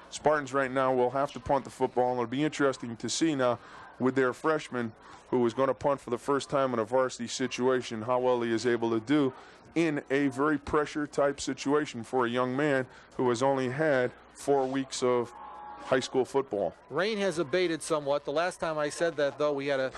Spartans right now will have to punt the football, and it'll be interesting to see now with their freshman who is going to punt for the first time in a varsity situation how well he is able to do in a very pressure type situation for a young man who has only had 4 weeks of high school football. Rain has abated somewhat. The last time I said that, though, we had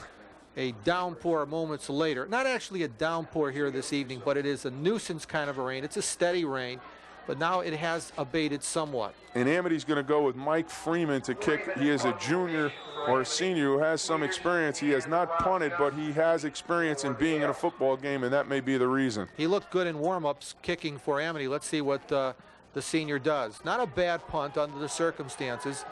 a downpour moments later. Not actually a downpour here this evening, but it is a nuisance kind of a rain. It's a steady rain, but now it has abated somewhat. And Amity's going to go with Mike Freeman to kick. He is a junior or a senior who has some experience. He has not punted, but he has experience in being in a football game, and that may be the reason. He looked good in warm-ups kicking for Amity. Let's see what the senior does. Not a bad punt under the circumstances.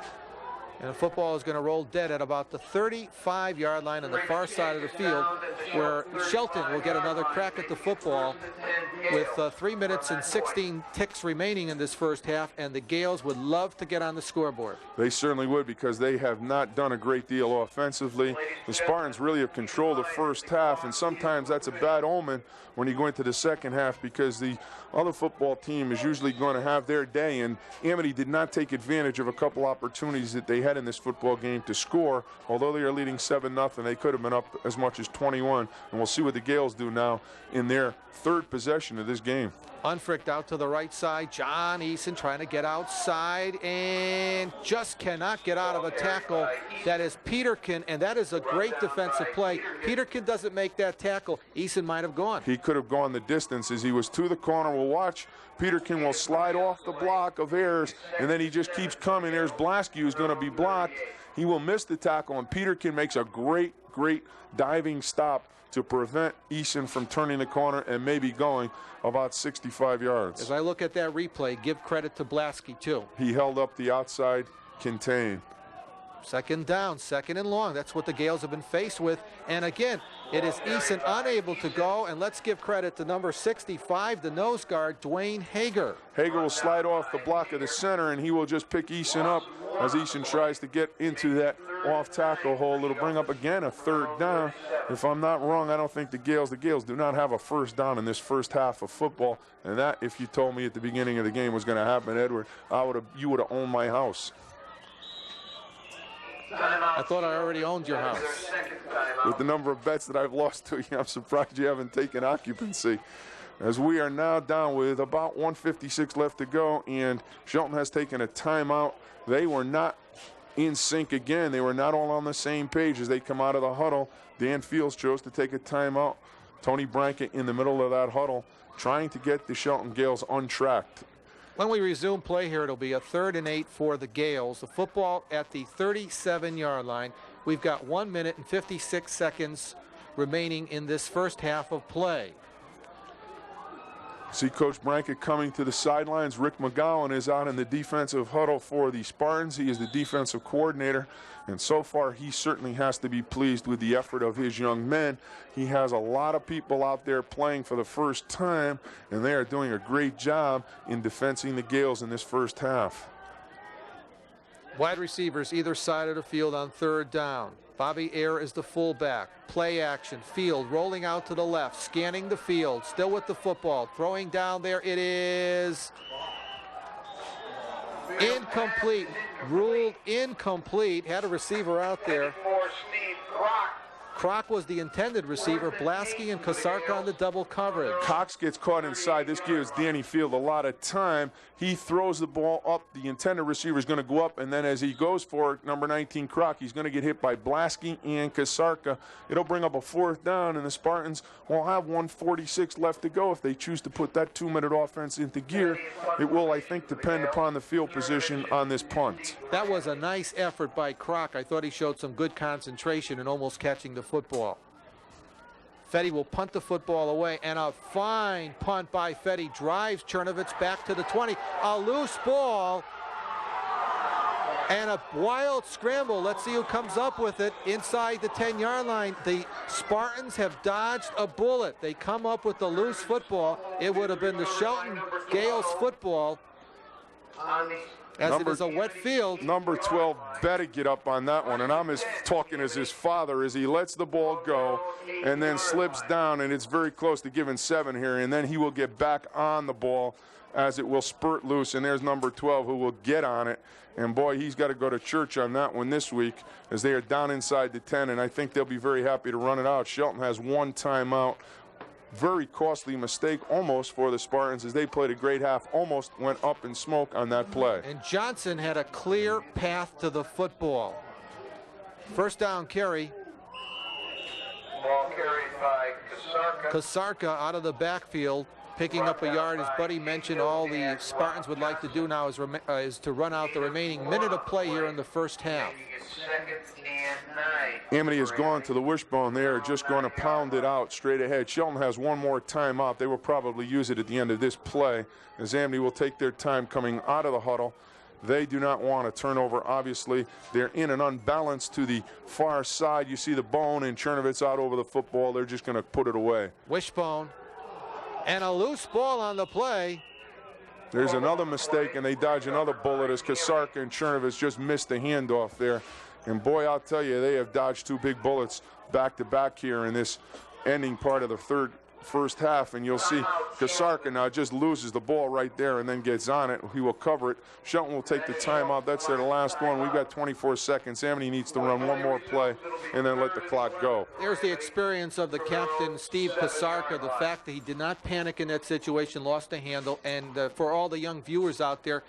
And the football is going to roll dead at about the 35-yard line on the far side of the field, where Shelton will get another crack at the football with 3 minutes and 16 ticks remaining in this first half, and the Gales would love to get on the scoreboard. They certainly would, because they have not done a great deal offensively. The Spartans really have controlled the first half, and sometimes that's a bad omen when you go into the second half, because the other football team is usually going to have their day, and Amity did not take advantage of a couple opportunities that they had in this football game to score. Although they are leading 7-0, they could have been up as much as 21, and we'll see what the Gales do now in their third possession of this game. Unfricked out to the right side. John Eason trying to get outside and just cannot get out of a tackle. That is Peterkin, and that is a great defensive play. Peterkin doesn't make that tackle. Eason might have gone. He could have gone the distance as he was to the corner. We'll watch. Peterkin will slide off the block of Ayers, and then he just keeps coming. There's Blasky, who's going to be blocked. He will miss the tackle, and Peterkin makes a great diving stop to prevent Eason from turning the corner and maybe going about 65 yards. As I look at that replay, give credit to Blasky, too. He held up the outside contain. Second down, second and long. That's what the Gales have been faced with. And again, it is Eason unable to go. And let's give credit to number 65, the nose guard, Dwayne Hager. Hager will slide off the block of the center, and he will just pick Eason up as Eason tries to get into that off tackle hole. It'll bring up again a third down. If I'm not wrong, I don't think the Gales do not have a first down in this first half of football. And that, if you told me at the beginning of the game was going to happen, Edward, you would have owned my house. I thought I already owned your house. With the number of bets that I've lost to you, I'm surprised you haven't taken occupancy. As we are now down with about 1:56 left to go, and Shelton has taken a timeout. They were not in sync again. They were not all on the same page as they come out of the huddle. Dan Fields chose to take a timeout. Tony Brankett in the middle of that huddle, trying to get the Shelton Gales untracked. When we resume play here, it'll be a 3rd and 8 for the Gales. The football at the 37-yard line. We've got 1 minute and 56 seconds remaining in this first half of play. See Coach Brankett coming to the sidelines. Rick McGowan is out in the defensive huddle for the Spartans. He is the defensive coordinator, and so far he certainly has to be pleased with the effort of his young men. He has a lot of people out there playing for the first time, and they are doing a great job in defending the Gales in this first half. Wide receivers either side of the field on 3rd down. Bobby Ayer is the fullback. Play action. Field rolling out to the left. Scanning the field. Still with the football. Throwing down there. It is incomplete. Ruled incomplete. Had a receiver out there. Kroc was the intended receiver. Blasky and Kasarka on the double coverage. Cox gets caught inside. This gives Danny Field a lot of time. He throws the ball up. The intended receiver is going to go up, and then as he goes for it, number 19, Kroc, he's going to get hit by Blasky and Kasarka. It'll bring up a 4th down, and the Spartans will have 1:46 left to go if they choose to put that 2-minute offense into gear. It will, I think, depend upon the field position on this punt. That was a nice effort by Kroc. I thought he showed some good concentration in almost catching the football. Fetty will punt the football away, and a fine punt by Fetty drives Chernovitz back to the 20. A loose ball and a wild scramble. Let's see who comes up with it inside the 10-yard line. The Spartans have dodged a bullet. They come up with the loose football. It would have been the Shelton Gales football. As it is a wet field. Number 12 better get up on that one, and I'm talking as his father as he lets the ball go and then slips down, and it's very close to giving 7 here, and then he will get back on the ball as it will spurt loose, and there's number 12 who will get on it, and boy, he's got to go to church on that one this week as they are down inside the 10, and I think they'll be very happy to run it out. Shelton has 1 timeout. very costly mistake almost for the Spartans as they played a great half, almost went up in smoke on that play. And Johnson had a clear path to the football. First down carry. Ball carried by Kasarka out of the backfield, picking up a yard. As Buddy mentioned, all the Spartans would like to do now is to run out the remaining minute of play here in the first half. Amity has gone to the wishbone. They are just going to pound it out straight ahead. Shelton has one more timeout. They will probably use it at the end of this play, as Amity will take their time coming out of the huddle. They do not want a turnover, obviously. They're in an unbalance to the far side. You see the bone, and Chernovitz out over the football. They're just going to put it away. Wishbone. And a loose ball on the play. There's another mistake, and they dodge another bullet as Kasarka and Chernovitz just missed the handoff there. And boy, I'll tell you, they have dodged two big bullets back-to-back here in this ending part of the first half. And you'll see Kasarka now just loses the ball right there and then gets on it. He will cover it. Shelton will take the timeout. That's their last one. We've got 24 seconds. Amity needs to run one more play and then let the clock go. There's the experience of the captain, Steve Kasarka, the fact that he did not panic in that situation, lost the handle. And for all the young viewers out there,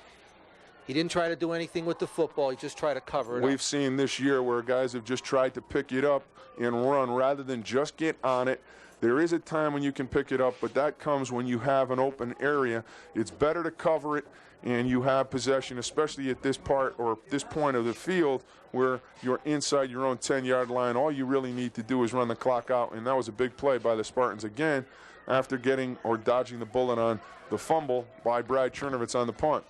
he didn't try to do anything with the football. He just tried to cover it We've up. seen this year where guys have just tried to pick it up and run rather than just get on it. There is a time when you can pick it up, but that comes when you have an open area. It's better to cover it and you have possession, especially at this part or this point of the field where you're inside your own 10-yard line. All you really need to do is run the clock out, and that was a big play by the Spartans again after getting or dodging the bullet on the fumble by Brad Chernovitz on the punt.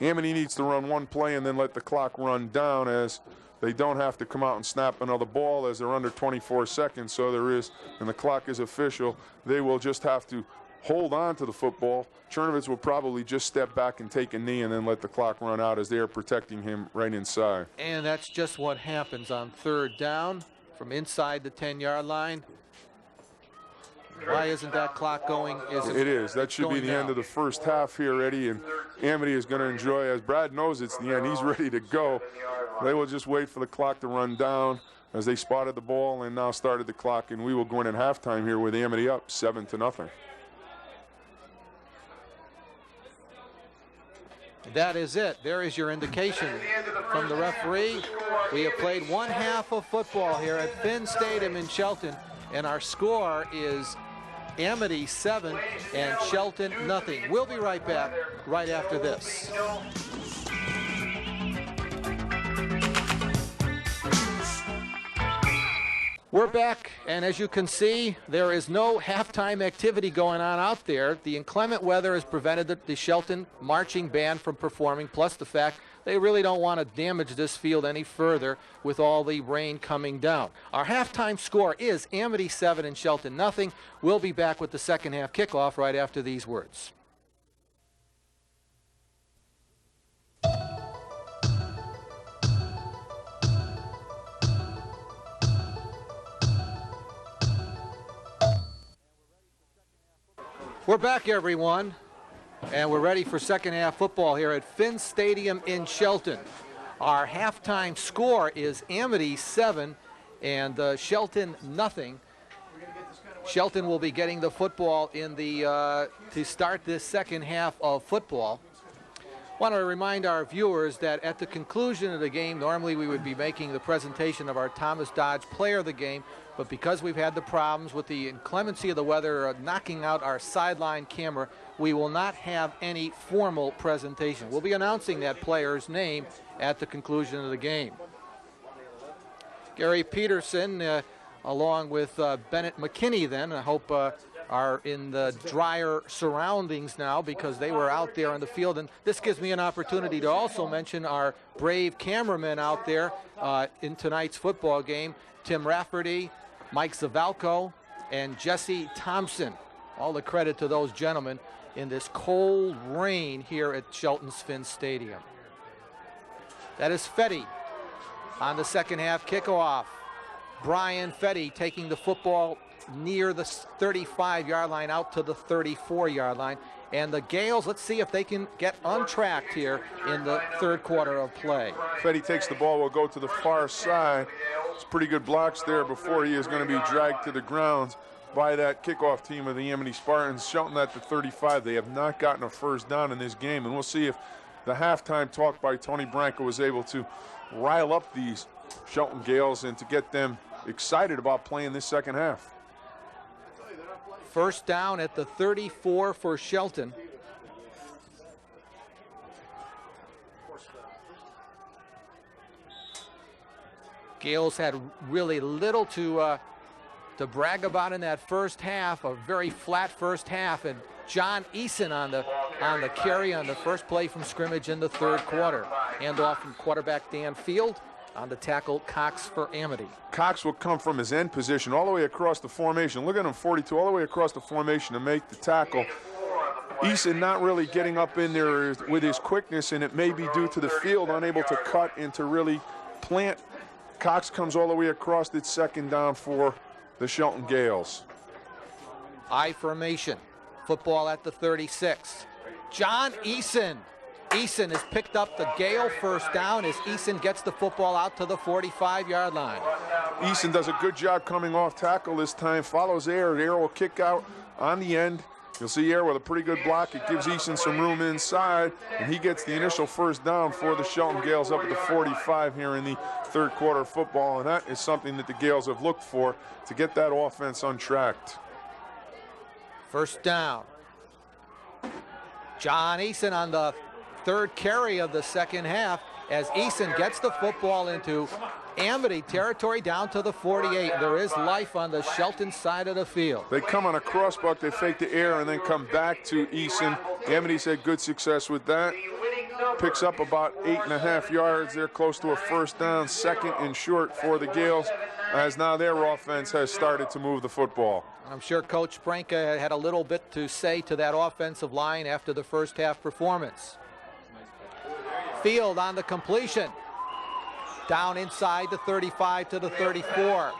Amity needs to run one play and then let the clock run down, as they don't have to come out and snap another ball as they're under 24 seconds. So there is, and the clock is official. They will just have to hold on to the football. Chernovitz will probably just step back and take a knee and then let the clock run out as they are protecting him right inside. And that's just what happens on third down from inside the 10-yard line. Why isn't that clock going? It is. That should be the end of the first half here, Eddie, and Amity is going to enjoy, as Brad knows it's the end. He's ready to go. They will just wait for the clock to run down as they spotted the ball and now started the clock, and we will go in at halftime here with Amity up 7-0. That is it. There is your indication from the referee. We have played one half of football here at Finn Stadium in Shelton, and our score is Amity 7 and Shelton nothing. We'll be right back right after this. We're back, and as you can see, there is no halftime activity going on out there. The inclement weather has prevented the Shelton marching band from performing, plus the fact they really don't want to damage this field any further with all the rain coming down. Our halftime score is Amity 7 and Shelton nothing. We'll be back with the second half kickoff right after these words. We're back, everyone, and we're ready for second half football here at Finn Stadium in Shelton. Our halftime score is Amity 7 and Shelton nothing. Shelton will be getting the football in the to start this second half of football. I want to remind our viewers that at the conclusion of the game, normally we would be making the presentation of our Thomas Dodge Player of the Game, but because we've had the problems with the inclemency of the weather knocking out our sideline camera, we will not have any formal presentation. We'll be announcing that player's name at the conclusion of the game. Gary Peterson, along with Bennett McKinney then, I hope are in the drier surroundings now because they were out there on the field. And this gives me an opportunity to also mention our brave cameramen out there in tonight's football game, Tim Rafferty, Mike Zavalco, and Jesse Thompson. All the credit to those gentlemen in this cold rain here at Shelton's Finn Stadium. That is Fetty on the second half kickoff. Brian Fetty taking the football near the 35-yard line out to the 34-yard line. And the Gales, let's see if they can get untracked here in the third quarter of play. Fetty takes the ball, will go to the far side, It's pretty good blocks there before he is going to be dragged to the ground by that kickoff team of the Amity Spartans. Shelton at the 35. They have not gotten a first down in this game, and we'll see if the halftime talk by Tony Branco was able to rile up these Shelton Gales and to get them excited about playing this second half. First down at the 34 for Shelton. Gales had really little to brag about in that first half, a very flat first half, and John Eason on the carry on the first play from scrimmage in the third quarter. Handoff from quarterback Dan Field on the tackle Cox for Amity. Cox will come from his end position all the way across the formation. Look at him, 42, all the way across the formation to make the tackle. Eason not really getting up in there with his quickness, and it may be due to the field unable to cut and to really plant. Cox comes all the way across. It's second down for the Shelton Gales. I formation. Football at the 36. John Eason. Eason has picked up the Gale first down as Eason gets the football out to the 45-yard line. Eason does a good job coming off tackle this time. Follows Air. Air will kick out on the end. You'll see Air with a pretty good block. It gives Eason some room inside, and he gets the initial first down for the Shelton Gales up at the 45 here in the third quarter of football, and that is something that the Gales have looked for to get that offense untracked. First down. John Eason on the third carry of the second half as Eason gets the football into Amity territory down to the 48. There is life on the Shelton side of the field. They come on a crossbuck, they fake the air, and then come back to Eason. Amity's had good success with that. Picks up about 8.5 yards. They're close to a first down, second and short for the Gales, as now their offense has started to move the football. I'm sure Coach Branco had a little bit to say to that offensive line after the first half performance. Field on the completion. Down inside the 35 to the 34.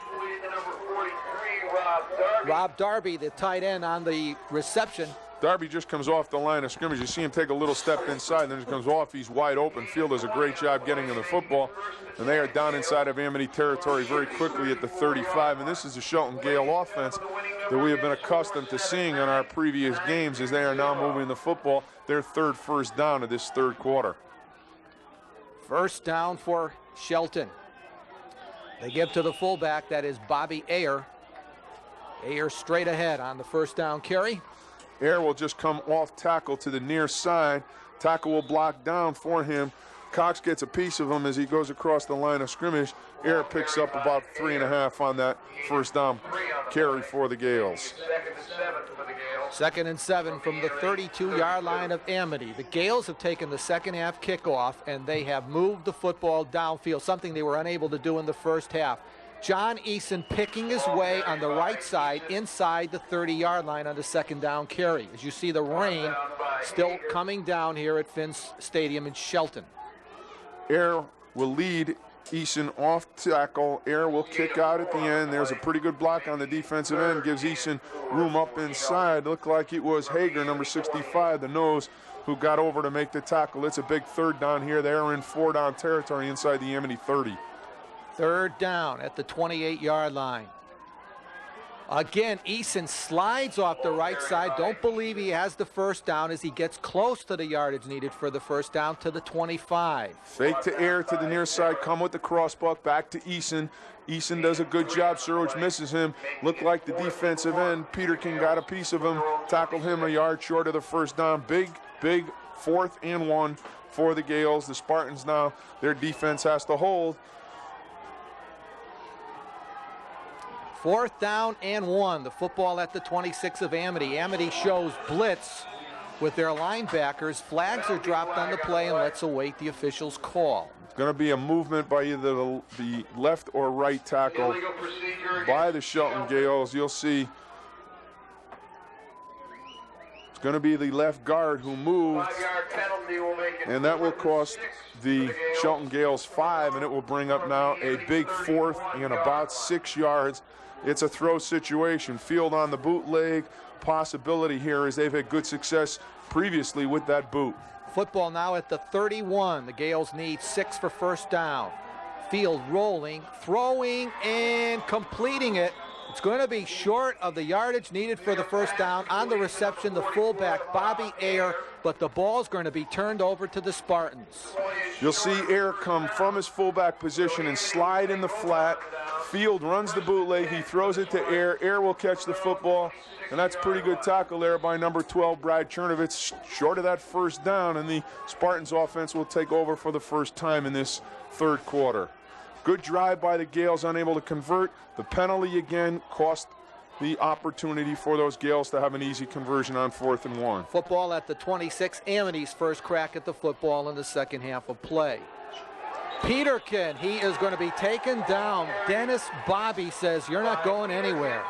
Rob Darby, the tight end, on the reception. Darby just comes off the line of scrimmage. You see him take a little step inside, then he comes off. He's wide open. Field does a great job getting in the football. And they are down inside of Amity territory very quickly at the 35. And this is the Shelton Gale offense that we have been accustomed to seeing in our previous games as they are now moving the football. Their third first down of this third quarter. First down for Shelton. They give to the fullback, that is Bobby Ayer. Ayer straight ahead on the first down carry. Ayer will just come off tackle to the near side. Tackle will block down for him. Cox gets a piece of him as he goes across the line of scrimmage. Ayer picks up about 3.5 on that first down carry for the Gales. Second and 7 from the 32-yard line of Amity. The Gales have taken the second half kickoff, and they have moved the football downfield, something they were unable to do in the first half. John Eason picking his way on the right side inside the 30-yard line on the second down carry. As you see the rain still coming down here at Finn's Stadium in Shelton. Ayer will lead Eason off tackle. Ayer will kick out at the end. There's a pretty good block on the defensive end. Gives Eason room up inside. Looked like it was Hager, number 65, the nose, who got over to make the tackle. It's a big third down here. They are in 4-down territory inside the Amity 30. Third down at the 28-yard line. Again, Eason slides off the right side. Don't believe he has the first down as he gets close to the yardage needed for the first down to the 25. Fake to Ayer to the near side, come with the crossbuck, back to Eason. Eason does a good job. Surridge misses him. Looked like the defensive end, Peterkin, got a piece of him, tackled him a yard short of the first down. Big 4th and 1 for the Gales. The Spartans now, their defense has to hold. 4th down and 1. The football at the 26 of Amity. Amity shows blitz with their linebackers. Flags are dropped on the play, and let's await the official's call. It's going to be a movement by either the left or right tackle by the Shelton Gales. You'll see it's going to be the left guard who moved, and that will cost the Shelton Gales 5, and it will bring up now a big 4th and about 6 yards. It's a throw situation. Field on the bootleg. Possibility here is they've had good success previously with that boot. Football now at the 31. The Gales need 6 for first down. Field rolling, throwing, and completing it. It's going to be short of the yardage needed for the first down. On the reception, the fullback, Bobby Ayer, but the ball's going to be turned over to the Spartans. You'll see Ayer come from his fullback position and slide in the flat. Field runs the bootleg. He throws it to Ayer. Ayer will catch the football, and that's a pretty good tackle there by number 12, Brad Chernovitz, short of that first down, and the Spartans offense will take over for the first time in this third quarter. Good drive by the Gales, unable to convert. The penalty again cost the opportunity for those Gales to have an easy conversion on 4th and 1. Football at the 26, Amity's first crack at the football in the second half of play. Peterkin, he is going to be taken down. Dennis Bobby says, "You're not going anywhere."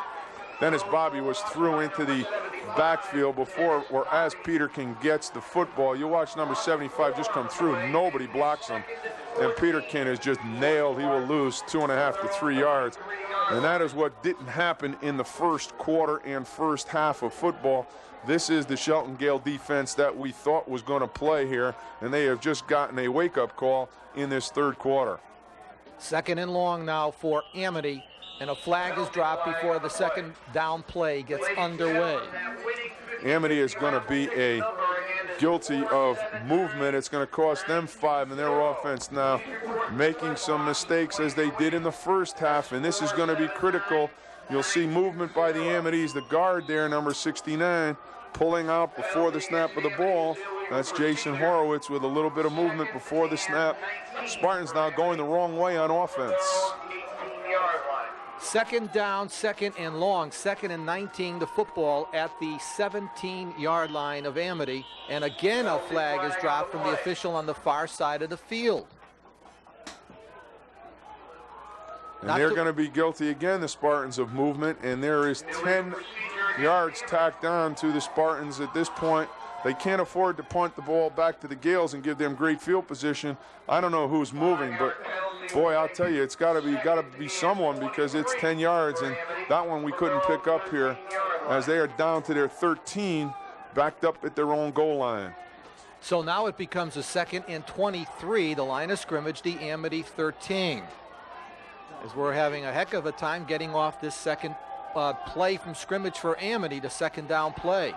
Dennis Bobby was through into the backfield before or as Peterkin gets the football. You watch number 75 just come through. Nobody blocks him. And Peterkin is just nailed. He will lose 2.5 to 3 yards. And that is what didn't happen in the first quarter and first half of football. This is the Shelton Gale defense that we thought was going to play here, and they have just gotten a wake-up call in this third quarter. Second and long now for Amity, and a flag is dropped before the second down play gets underway. Amity is going to be guilty of movement. It's going to cost them 5, and their offense now making some mistakes as they did in the first half, and this is going to be critical. You'll see movement by the Amities. The guard there, number 69, pulling out before the snap of the ball. That's Jason Horowitz with a little bit of movement before the snap. Spartans now going the wrong way on offense. Second down, second and long, 2nd and 19 to football at the 17-yard line of Amity. And again, a flag is dropped from the official on the far side of the field. And they're going to be guilty again, the Spartans, of movement. And there is 10 yards tacked on to the Spartans at this point. They can't afford to punt the ball back to the Gales and give them great field position. I don't know who's moving, but boy, I'll tell you, it's got to be someone, because it's 10 yards, and that one we couldn't pick up here as they are down to their 13, backed up at their own goal line. So now it becomes a 2nd and 23, the line of scrimmage, the Amity 13. As we're having a heck of a time getting off this second play from scrimmage for Amity, the second down play.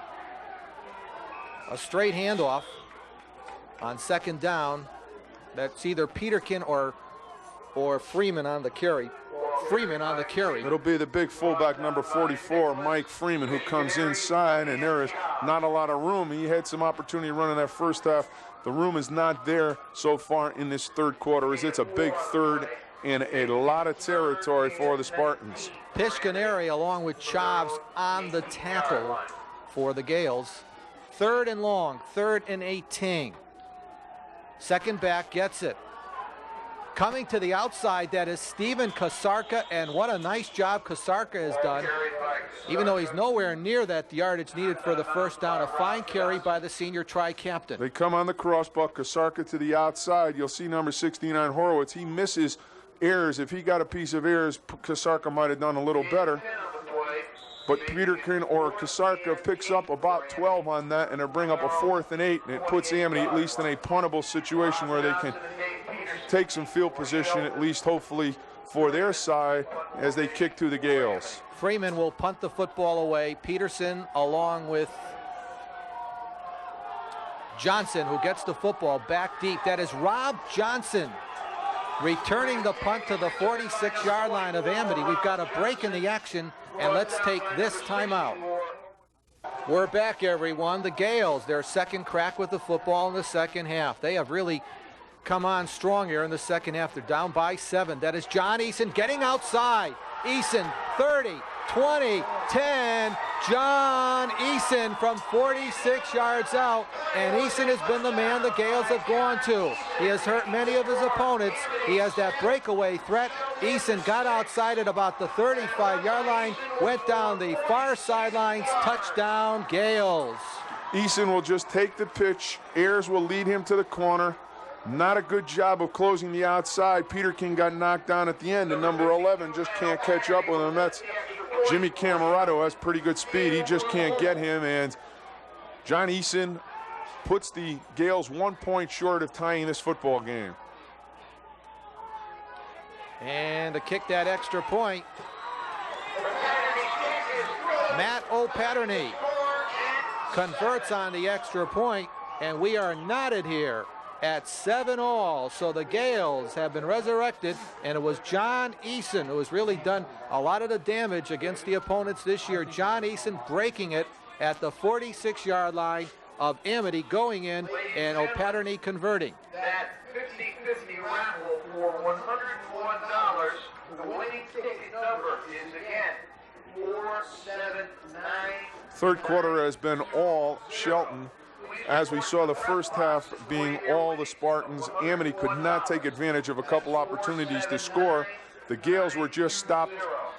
A straight handoff on second down. That's either Peterkin or Freeman on the carry. Freeman on the carry. It'll be the big fullback, number 44, Mike Freeman, who comes inside, and there is not a lot of room. He had some opportunity running that first half. The room is not there so far in this third quarter, as it's a big third and a lot of territory for the Spartans. Pishkaneri along with Chavs on the tackle for the Gales. 3rd and long, 3rd and 18. Second back gets it. Coming to the outside, that is Steven Kasarka, and what a nice job Kasarka has done. Even though he's nowhere near that yardage needed for the first down, a fine carry by the senior tri-captain. They come on the crossbuck, Kasarka to the outside. You'll see number 69, Horowitz. He misses Ayers. If he got a piece of Ayers, Kasarka might have done a little better. But Peterkin or Kasarka picks up about 12 on that, and they bring up a 4th and 8, and it puts Amity at least in a puntable situation where they can take some field position, at least hopefully for their side, as they kick to the Gales. Freeman will punt the football away. Peterson along with Johnson, who gets the football back deep. That is Rob Johnson returning the punt to the 46-yard line of Amity. We've got a break in the action, and let's take this timeout. We're back, everyone. The Gales, their second crack with the football in the second half. They have really come on strong here in the second half. They're down by 7. That is John Eason getting outside. Eason, 30, 20, 10. John Eason from 46 yards out, and Eason has been the man the Gales have gone to. He has hurt many of his opponents. He has that breakaway threat. Eason got outside at about the 35-yard line, went down the far sidelines, touchdown Gales. Eason will just take the pitch. Ayers will lead him to the corner. Not a good job of closing the outside. Peterkin got knocked down at the end, and number 11 just can't catch up with him. That's Jimmy Camarato, has pretty good speed. He just can't get him, and John Eason puts the Gales 1 point short of tying this football game. And to kick that extra point, Matt O'Patterney converts on the extra point, and we are knotted here at 7-all. So the Gales have been resurrected, and it was John Eason who has really done a lot of the damage against the opponents this year. John Eason breaking it at the 46-yard line of Amity, going in, and O'Patterney converting. That 50-50 raffle for $101. The winning ticket number is again 479. Third quarter has been all Shelton. As we saw the first half being all the Spartans, Amity could not take advantage of a couple opportunities to score. The Gales were just stopped,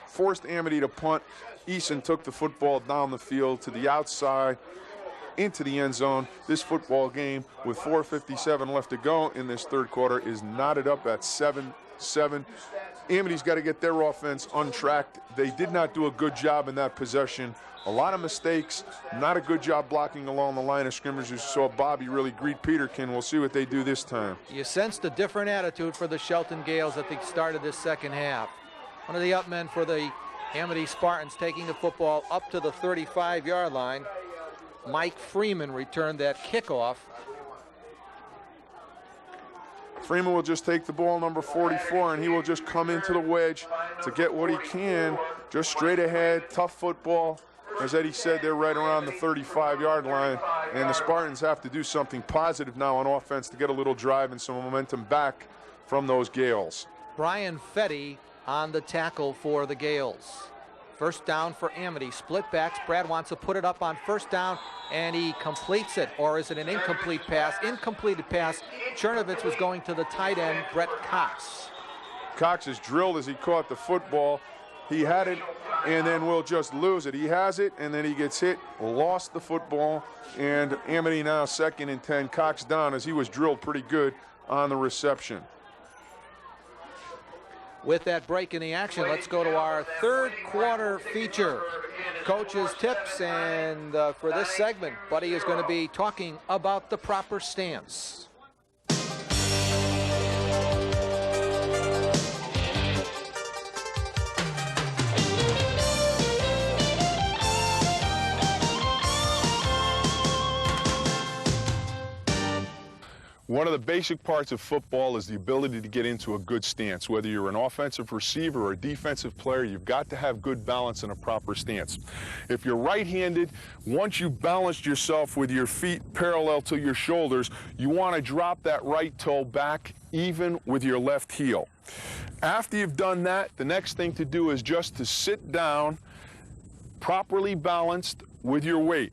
forced Amity to punt. Eason took the football down the field to the outside, into the end zone. This football game, with 4:57 left to go in this third quarter, is knotted up at 7-7. Amity's got to get their offense untracked. They did not do a good job in that possession. A lot of mistakes, not a good job blocking along the line of scrimmage. You saw Bobby really greet Peterkin. We'll see what they do this time. You sensed a different attitude for the Shelton Gales at the start of this second half. One of the up men for the Amity Spartans taking the football up to the 35-yard line. Mike Freeman returned that kickoff. Freeman will just take the ball, number 44, and he will just come into the wedge to get what he can. Just straight ahead, tough football. As Eddie said, they're right around the 35-yard line, and the Spartans have to do something positive now on offense to get a little drive and some momentum back from those Gales. Brian Fetty on the tackle for the Gales. First down for Amity. Split backs. Brad wants to put it up on first down, and he completes it. Or is it an incomplete pass? Incompleted pass. Chernovitz was going to the tight end, Brett Cox. Cox is drilled as he caught the football. He had it, and then will just lose it. He has it, and then he gets hit, lost the football, and Amity now 2nd and 10. Cox down as he was drilled pretty good on the reception. With that break in the action, let's go to our third quarter feature. Coach's tips, and for this segment, Buddy is going to be talking about the proper stance. One of the basic parts of football is the ability to get into a good stance. Whether you're an offensive receiver or a defensive player, you've got to have good balance and a proper stance. If you're right-handed, once you've balanced yourself with your feet parallel to your shoulders, you want to drop that right toe back even with your left heel. After you've done that, the next thing to do is just to sit down, properly balanced with your weight.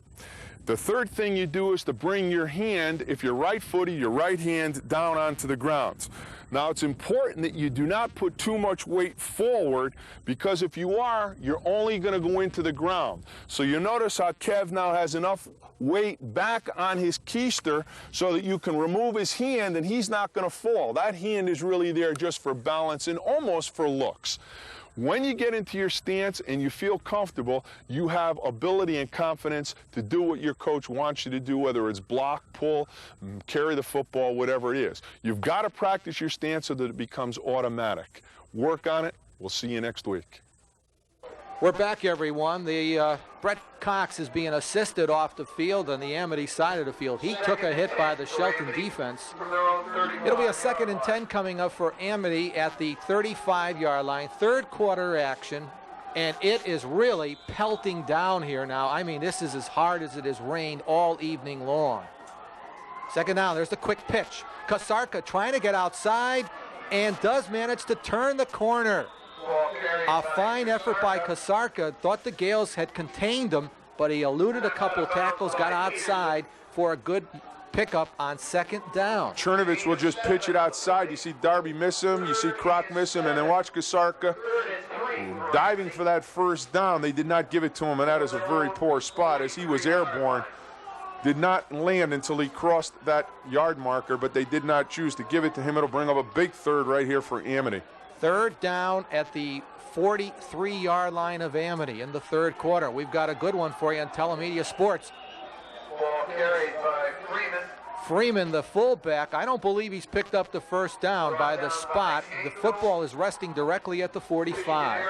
The third thing you do is to bring your hand, if you're right-footed, your right hand down onto the ground. Now, it's important that you do not put too much weight forward, because if you are, you're only going to go into the ground. So you notice how Kev now has enough weight back on his keister so that you can remove his hand and he's not going to fall. That hand is really there just for balance and almost for looks. When you get into your stance and you feel comfortable, you have ability and confidence to do what your coach wants you to do, whether it's block, pull, carry the football, whatever it is. You've got to practice your stance so that it becomes automatic. Work on it. We'll see you next week. We're back, everyone. The Brett Cox is being assisted off the field on the Amity side of the field. He took a hit by the Shelton defense. It'll be a 2nd and 10 coming up for Amity at the 35-yard line. Third quarter action, and it is really pelting down here now. I mean, this is as hard as it has rained all evening long. Second down, there's the quick pitch. Kasarka trying to get outside and does manage to turn the corner. A fine effort by Kasarka. Thought the Gales had contained him, but he eluded a couple tackles, got outside for a good pickup on 2nd down. Chernovitz will just pitch it outside. You see Darby miss him, you see Kroc miss him, and then watch Kasarka diving for that first down. They did not give it to him, and that is a very poor spot as he was airborne. Did not land until he crossed that yard marker, but they did not choose to give it to him. It'll bring up a big third right here for Amity. Third down at the 43-yard line of Amity in the third quarter. We've got a good one for you on Telemedia Sports. Ball carried by Freeman. Freeman, the fullback, I don't believe he's picked up the first down by the spot. The football is resting directly at the 45.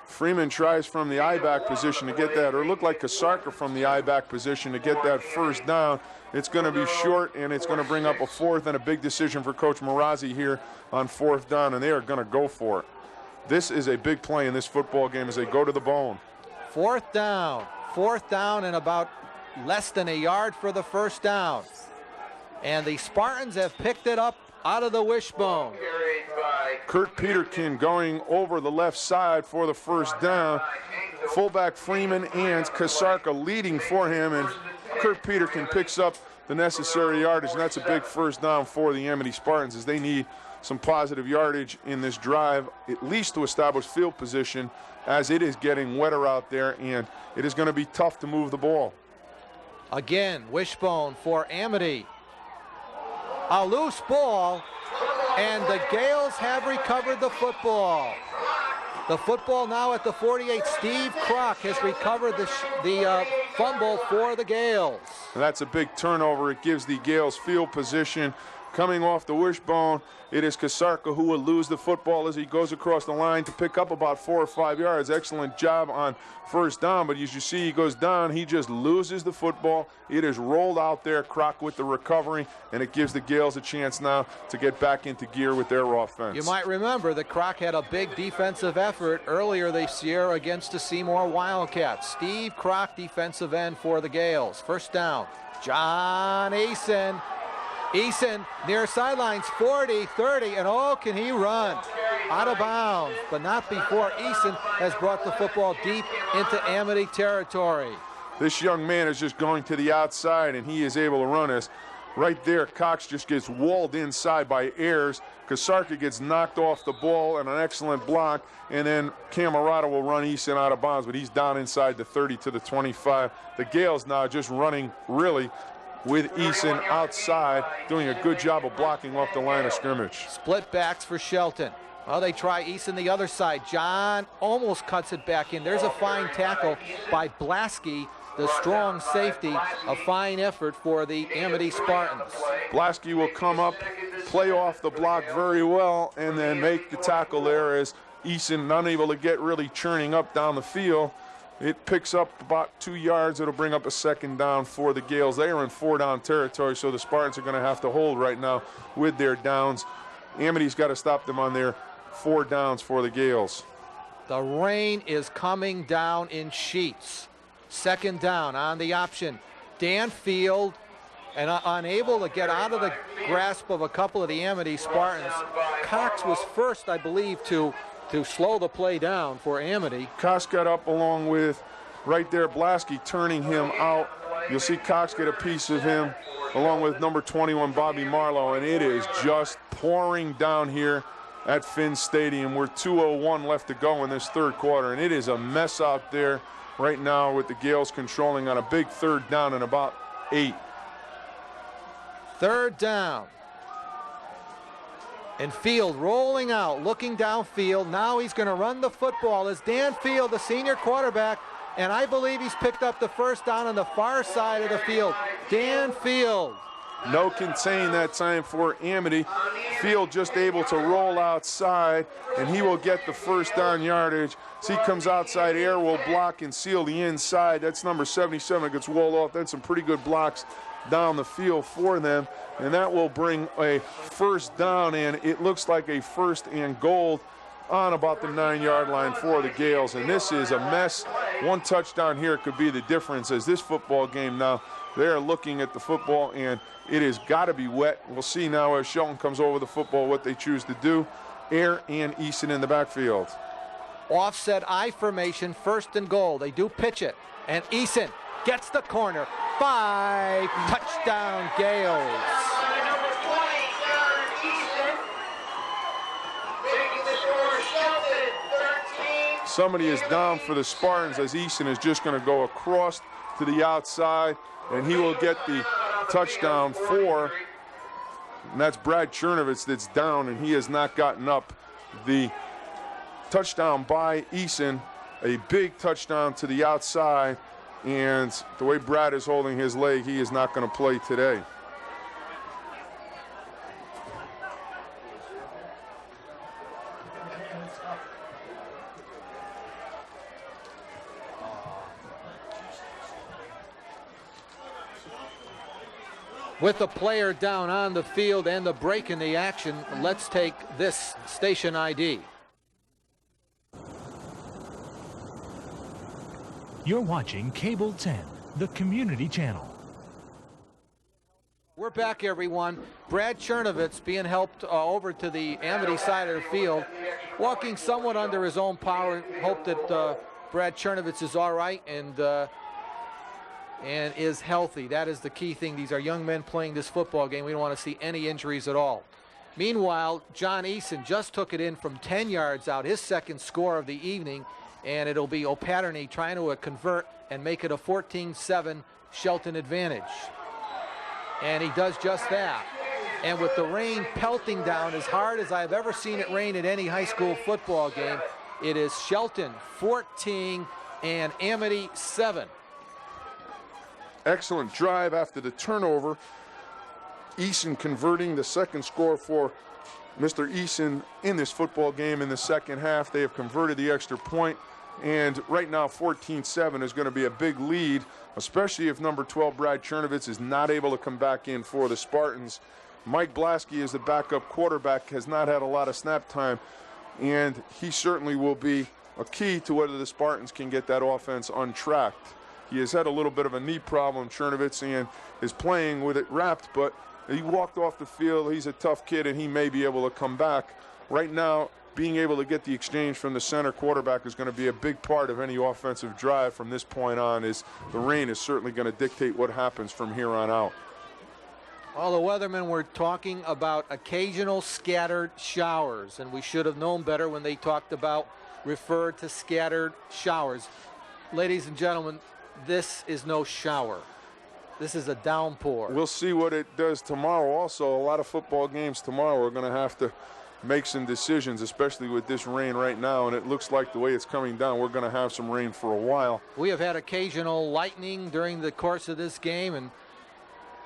Freeman tries from the I-back position to get that, or it looked like Kasarka from the I-back position to get that first down. It's going to be short, and it's going to bring up a fourth, and a big decision for Coach Marazzi here on fourth down, and they are going to go for it. This is a big play in this football game as they go to the bone. Fourth down and about less than a yard for the first down. And the Spartans have picked it up out of the wishbone. Kurt Peterkin going over the left side for the first down. Fullback Freeman and Kasarka leading for him, and Kurt Peterkin picks up the necessary yardage, and that's a big first down for the Amity Spartans as they need some positive yardage in this drive, at least to establish field position, as it is getting wetter out there, and it is going to be tough to move the ball. Again, wishbone for Amity. A loose ball, and the Gales have recovered the football. The football now at the 48. Steve Kroc has recovered the fumble for the Gales. And that's a big turnover. It gives the Gales field position. Coming off the wishbone, it is Kasarka who will lose the football as he goes across the line to pick up about 4 or 5 yards. Excellent job on first down, but as you see, he goes down. He just loses the football. It is rolled out there. Kroc with the recovery, and it gives the Gales a chance now to get back into gear with their offense. You might remember that Kroc had a big defensive effort earlier this year against the Seymour Wildcats. Steve Kroc, defensive end for the Gales. First down, John Eason. Eason near sidelines, 40, 30, and oh, can he run? Out of bounds, but not before Eason has brought the football deep into Amity territory. This young man is just going to the outside, and he is able to run us. Right there, Cox just gets walled inside by Ayers. Kasarka gets knocked off the ball and an excellent block, and then Camerata will run Eason out of bounds, but he's down inside the 30 to the 25. The Gales now just running really with Eason outside, doing a good job of blocking off the line of scrimmage. Split backs for Shelton. Well, they try Eason the other side. John almost cuts it back in. There's a fine tackle by Blasky, the strong safety. A fine effort for the Amity Spartans. Blasky will come up, play off the block very well, and then make the tackle there as Eason unable to get really churning up down the field. It picks up about 2 yards. It'll bring up a second down for the Gales. They are in 4-down territory, so the Spartans are going to have to hold right now with their downs. Amity's got to stop them on their 4 downs for the Gales. The rain is coming down in sheets. Second down on the option. Dan Field, and unable to get out of the grasp of a couple of the Amity Spartans. Cox was first, I believe, to slow the play down for Amity. Cox got up along with, right there, Blasky turning him out. You'll see Cox get a piece of him along with number 21, Bobby Marlowe, and it is just pouring down here at Finn Stadium. We're 2:01 left to go in this third quarter, and it is a mess out there right now with the Gales controlling on a big third down and about 8. Third down. And Field rolling out, looking downfield. Now he's going to run the football as Dan Field, the senior quarterback, and I believe he's picked up the first down on the far side of the field. Dan Field. No contain that time for Amity. Field just able to roll outside, and he will get the first down yardage. As he comes outside, Air will block and seal the inside. That's number 77 that gets walled off. That's some pretty good blocks down the field for them, and that will bring a first down, and it looks like a first and goal on about the 9-yard line for the Gales, and this is a mess. One touchdown here could be the difference as this football game now, they are looking at the football, and it has got to be wet. We'll see now as Shelton comes over the football what they choose to do. Air and Easton in the backfield. Offset I formation, first and goal. They do pitch it, and Eason gets the corner. 5, touchdown Gales. Somebody is down for the Spartans as Easton is just going to go across to the outside, and he will get the touchdown for, and that's Brad Chernovitz that's down, and he has not gotten up. The touchdown by Eason, a big touchdown to the outside, And the way Brad is holding his leg, he is not going to play today. With the player down on the field and the break in the action, let's take this station ID. You're watching Cable 10, the community channel. We're back, everyone. Brad Chernovitz being helped over to the Amity side of the field, walking somewhat under his own power. Hope that Brad Chernovitz is all right and is healthy. That is the key thing. These are young men playing this football game. We don't want to see any injuries at all. Meanwhile, John Eason just took it in from 10 yards out, his second score of the evening, and it'll be O'Patterney trying to convert and make it a 14-7 Shelton advantage. And he does just that. And with the rain pelting down as hard as I've ever seen it rain at any high school football game, it is Shelton 14 and Amity 7. Excellent drive after the turnover. Eason converting, the second score for Mr. Eason in this football game in the second half. They have converted the extra point, and right now 14-7 is going to be a big lead, especially if number 12 Brad Chernovitz is not able to come back in for the Spartans. Mike Blasky is the backup quarterback, has not had a lot of snap time, and he certainly will be a key to whether the Spartans can get that offense untracked. He has had a little bit of a knee problem, Chernovitz, and is playing with it wrapped, but he walked off the field. He's a tough kid, and he may be able to come back. Right now, being able to get the exchange from the center quarterback is going to be a big part of any offensive drive from this point on. Is the rain is certainly going to dictate what happens from here on out. All the weathermen were talking about occasional scattered showers, and we should have known better when they referred to scattered showers. Ladies and gentlemen, this is no shower. This is a downpour. We'll see what it does tomorrow. Also, a lot of football games tomorrow are going to have to make some decisions, especially with this rain right now, and it looks like the way it's coming down, we're going to have some rain for a while. We have had occasional lightning during the course of this game,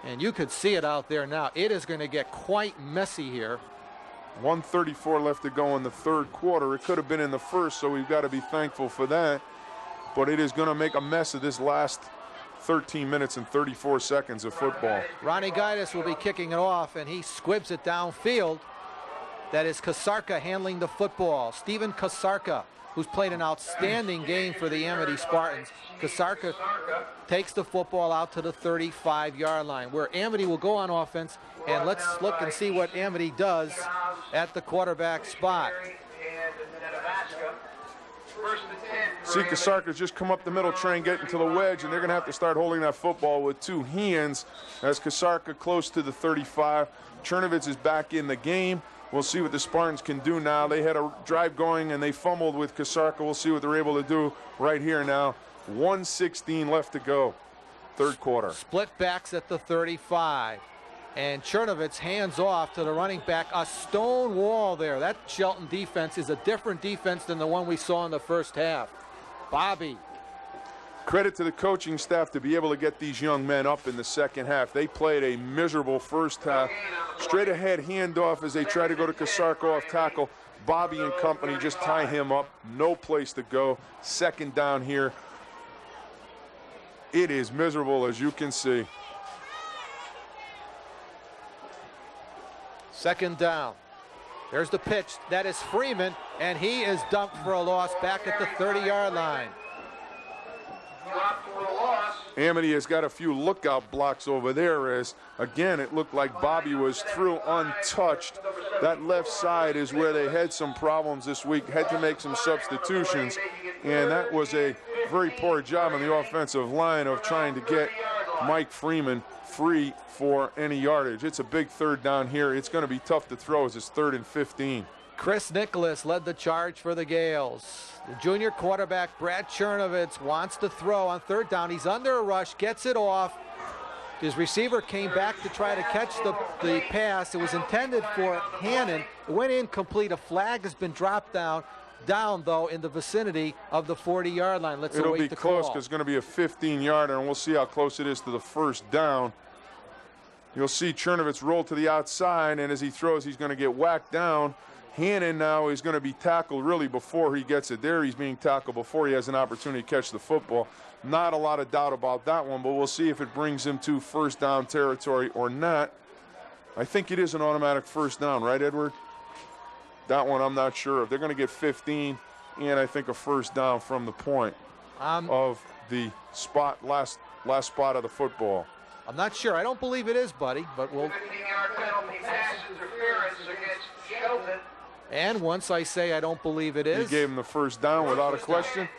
and you could see it out there now. It is going to get quite messy here. 1:34 left to go in the third quarter. It could have been in the first, so we've got to be thankful for that. But it is going to make a mess of this last 13 minutes and 34 seconds of football. Ronnie Gaitis will be kicking it off, and he squibs it downfield. That is Kasarka handling the football. Steven Kasarka, who's played an outstanding game for the Amity Spartans. Kasarka takes the football out to the 35-yard line, where Amity will go on offense, and let's look and see what Amity does at the quarterback spot. See Kasarka's just come up the middle, try and get into the wedge, and they're going to have to start holding that football with two hands as Kasarka close to the 35. Chernovitz is back in the game. We'll see what the Spartans can do now. They had a drive going, and they fumbled with Kasarka. We'll see what they're able to do right here now. 1:16 left to go, third quarter. Split backs at the 35. And Chernovitz hands off to the running back. A stone wall there. That Shelton defense is a different defense than the one we saw in the first half. Bobby. Credit to the coaching staff to be able to get these young men up in the second half. They played a miserable first half. Straight ahead handoff as they try to go to Kasarka off tackle. Bobby and company just tie him up. No place to go. Second down here. It is miserable, as you can see. Second down. There's the pitch. That is Freeman, and he is dumped for a loss back at the 30-yard line. Amity has got a few lookout blocks over there as, again, it looked like Bobby was through untouched. That left side is where they had some problems this week, had to make some substitutions, and that was a very poor job on the offensive line of trying to get Mike Freeman free for any yardage. It's a big third down here. It's going to be tough to throw as it's 3rd and 15. Chris Nicholas led the charge for the Gales. The junior quarterback, Brad Chernovitz, wants to throw on third down. He's under a rush, gets it off. His receiver came back to try to catch the pass. It was intended for Hannon. It went incomplete. A flag has been dropped down. down, though, in the vicinity of the 40-yard line. Let's It'll await be the close call. because it's going to be a 15-yarder, and we'll see how close it is to the first down. You'll see Chernovitz roll to the outside, and as he throws, he's going to get whacked down. Hannon now is going to be tackled really before he gets it there. He's being tackled before he has an opportunity to catch the football. Not a lot of doubt about that one, but we'll see if it brings him to first down territory or not. I think it is an automatic first down, right, Edward? That one I'm not sure of. They're going to get 15, and I think a first down from the point of the spot, last spot of the football. I'm not sure. I don't believe it is, buddy, but we'll... 15-yard penalty pass interference against Shelton. And once I say I don't believe it is... He gave him the first down without a question.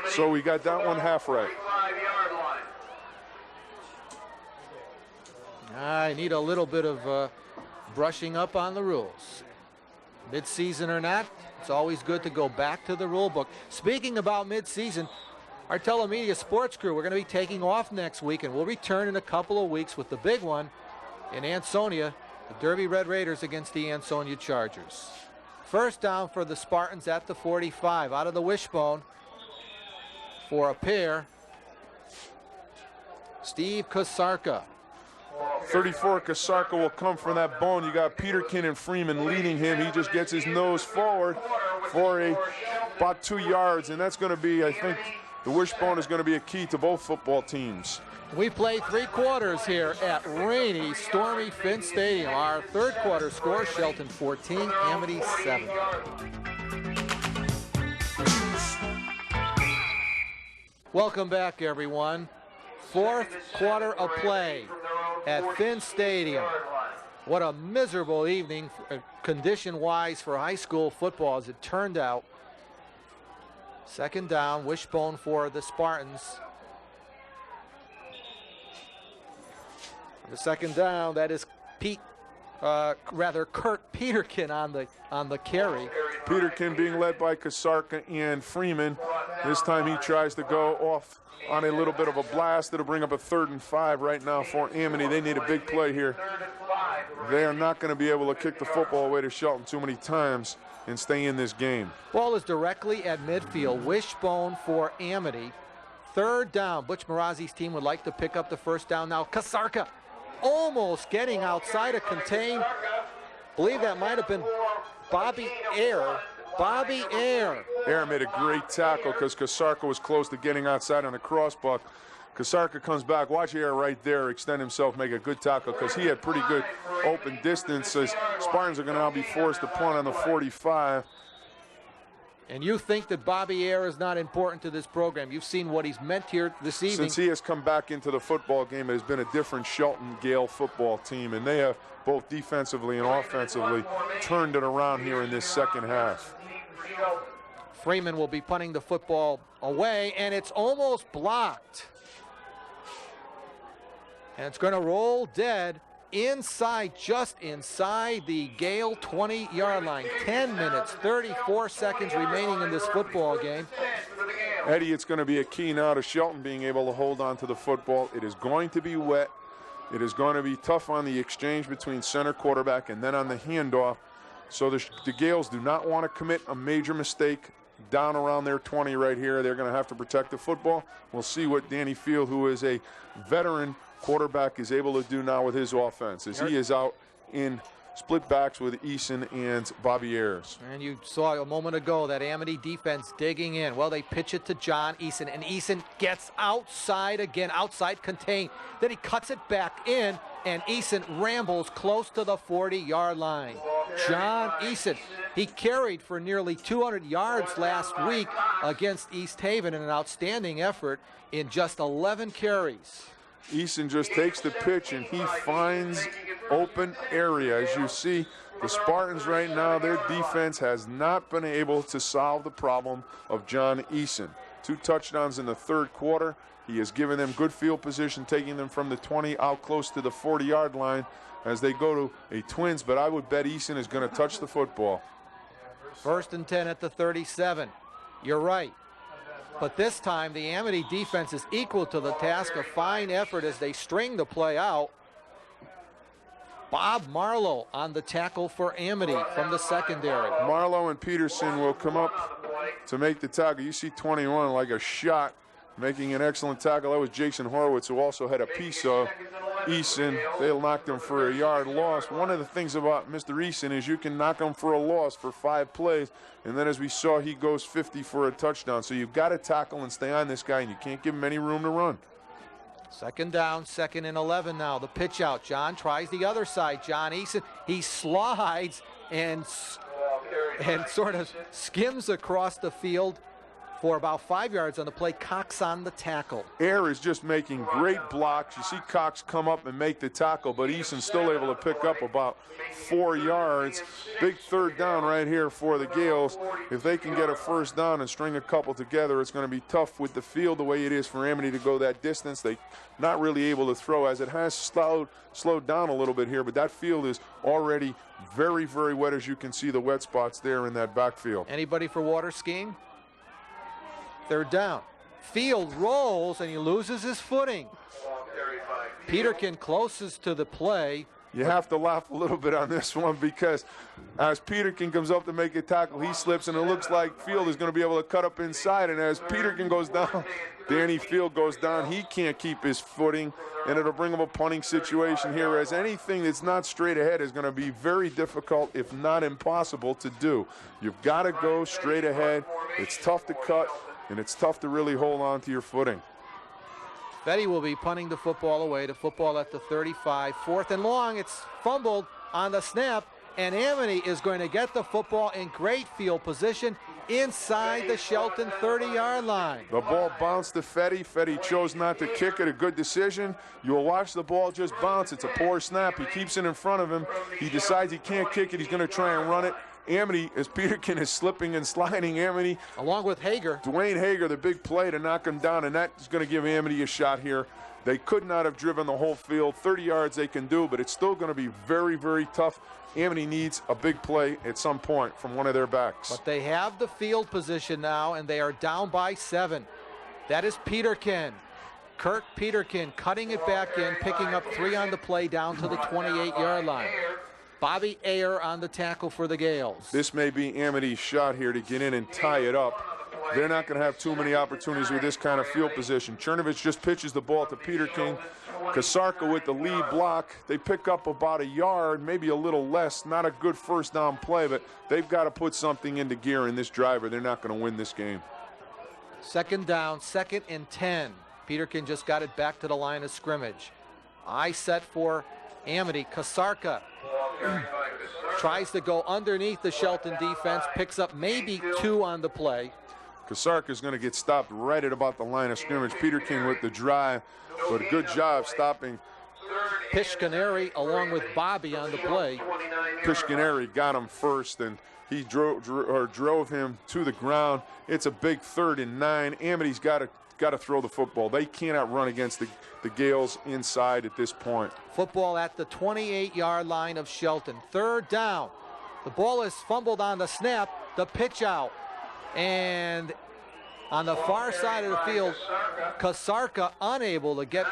So we got that one half right. 45-yard line. I need a little bit of brushing up on the rules. Mid-season or not, it's always good to go back to the rule book. Speaking about mid-season, our telemedia sports crew, we're going to be taking off next week, and we'll return in a couple of weeks with the big one in Ansonia, the Derby Red Raiders against the Ansonia Chargers. First down for the Spartans at the 45, out of the wishbone for a pair. Steve Kosarka. 34, Kosarka will come from that bone. You got Peterkin and Freeman leading him. He just gets his nose forward for about 2 yards, and that's going to be, I think, the wishbone is going to be a key to both football teams. We play 3 quarters here at rainy, stormy Finn Stadium. Our third quarter score, Shelton 14, Amity 7. Welcome back, everyone. Fourth quarter of play at Finn Stadium. What a miserable evening condition-wise for high school football as it turned out. Second down, wishbone for the Spartans. The second down, that is Kurt Peterkin on the carry. Peterkin being led by Kosarka and Freeman. This time he tries to go off on a little bit of a blast. It'll bring up a 3rd and 5 right now for Amity. They need a big play here. They are not going to be able to kick the football away to Shelton too many times and stay in this game. Ball is directly at midfield. Wishbone for Amity. Third down. Butch Marazzi's team would like to pick up the first down now. Kosarka almost getting outside of contain. Believe that might have been Bobby Ayer. Bobby Ayer. Ayer made a great tackle because Kosarka was close to getting outside on the crossbuck. Kosarka comes back. Watch Ayer right there extend himself, make a good tackle because he had pretty good open distance. As Spartans are going to now be forced to punt on the 45. And you think that Bobby Ayer is not important to this program. You've seen what he's meant here this evening. Since he has come back into the football game, it has been a different Shelton Gale football team, and they have both defensively and offensively turned it around here in this second half. Freeman will be punting the football away, and it's almost blocked. And it's going to roll dead inside, just inside the Gale 20-yard line. 10 minutes, 34 seconds remaining in this football game. Eddie, it's going to be a key now to Shelton being able to hold on to the football. It is going to be wet. It is going to be tough on the exchange between center quarterback and then on the handoff. So the Gales do not want to commit a major mistake down around their 20 right here. They're going to have to protect the football. We'll see what Danny Field, who is a veteran quarterback, is able to do now with his offense as he is out in split backs with Eason and Bobby Ayers. And you saw a moment ago that Amity defense digging in. Well, they pitch it to John Eason, and Eason gets outside again, outside contained. Then he cuts it back in, and Eason rambles close to the 40-yard line. John Eason, he carried for nearly 200 yards last week against East Haven in an outstanding effort in just 11 carries. Eason just takes the pitch and he finds open area. As you see, the Spartans right now, their defense has not been able to solve the problem of John Eason. 2 touchdowns in the third quarter. He has given them good field position, taking them from the 20 out close to the 40-yard line as they go to a Twins, but I would bet Eason is going to touch the football. 1st and 10 at the 37. You're right. But this time, the Amity defense is equal to the task. A fine effort as they string the play out. Bob Marlowe on the tackle for Amity from the secondary. Marlowe and Peterson will come up to make the tackle. You see 21 like a shot, making an excellent tackle. That was Jason Horowitz, who also had a piece of Eason. They knocked him for a yard loss. One of the things about Mr. Eason is you can knock him for a loss for 5 plays, and then as we saw, he goes 50 for a touchdown. So you've got to tackle and stay on this guy, and you can't give him any room to run. Second down, 2nd and 11 now. The pitch out. John tries the other side. John Eason, he slides and sort of skims across the field for about 5 yards on the play. Cox on the tackle. Air is just making great blocks. You see Cox come up and make the tackle, but Eason's still able to pick up about 4 yards. Big third down right here for the Gales. If they can get a first down and string a couple together, it's going to be tough with the field the way it is for Amity to go that distance. They not really able to throw, as it has slowed down a little bit here, but that field is already very, very wet, as you can see the wet spots there in that backfield. Anybody for water skiing? Third down. Field rolls and he loses his footing. Peterkin closest to the play. You have to laugh a little bit on this one, because as Peterkin comes up to make a tackle, he slips, and it looks like Field is going to be able to cut up inside. And as Peterkin goes down, Danny Field goes down. He can't keep his footing, and it'll bring him a punting situation here, as anything that's not straight ahead is going to be very difficult, if not impossible, to do. You've got to go straight ahead. It's tough to cut, and it's tough to really hold on to your footing. Fetty will be punting the football away. The football at the 35. 4th and long. It's fumbled on the snap, and Amity is going to get the football in great field position inside the Shelton 30-yard line. The ball bounced to Fetty. Fetty chose not to kick it. A good decision. You'll watch the ball just bounce. It's a poor snap. He keeps it in front of him. He decides he can't kick it. He's going to try and run it. Amity, as Peterkin is slipping and sliding, Amity, along with Hager. Dwayne Hager, the big play to knock him down, and that is going to give Amity a shot here. They could not have driven the whole field. 30 yards they can do, but it's still going to be very, very tough. Amity needs a big play at some point from one of their backs. But they have the field position now, and they are down by 7. That is Peterkin. Kirk Peterkin cutting it back in, picking up 3 on the play down to the 28-yard line. Bobby Ayer on the tackle for the Gales. This may be Amity's shot here to get in and tie it up. They're not going to have too many opportunities with this kind of field position. Chernovich just pitches the ball to Peterkin. Kasarka with the lead block. They pick up about a yard, maybe a little less. Not a good first down play, but they've got to put something into gear in this drive, or they're not going to win this game. Second down, 2nd and 10. Peterkin just got it back to the line of scrimmage. Eye set for Amity. Kasarka tries to go underneath the Shelton defense, picks up maybe 2 on the play. Kasarka is going to get stopped right at about the line of scrimmage. Peterkin with the drive, but a good job stopping. Pishkaneri along with Bobby on the play. Pishkaneri got him first, and he drove him to the ground. It's a big 3rd and 9. Amity's got to throw the football. They cannot run against the Gales inside at this point. Football at the 28-yard line of Shelton. 3rd down. The ball is fumbled on the snap. The pitch out. And on the far side of the field, Kasarka unable to get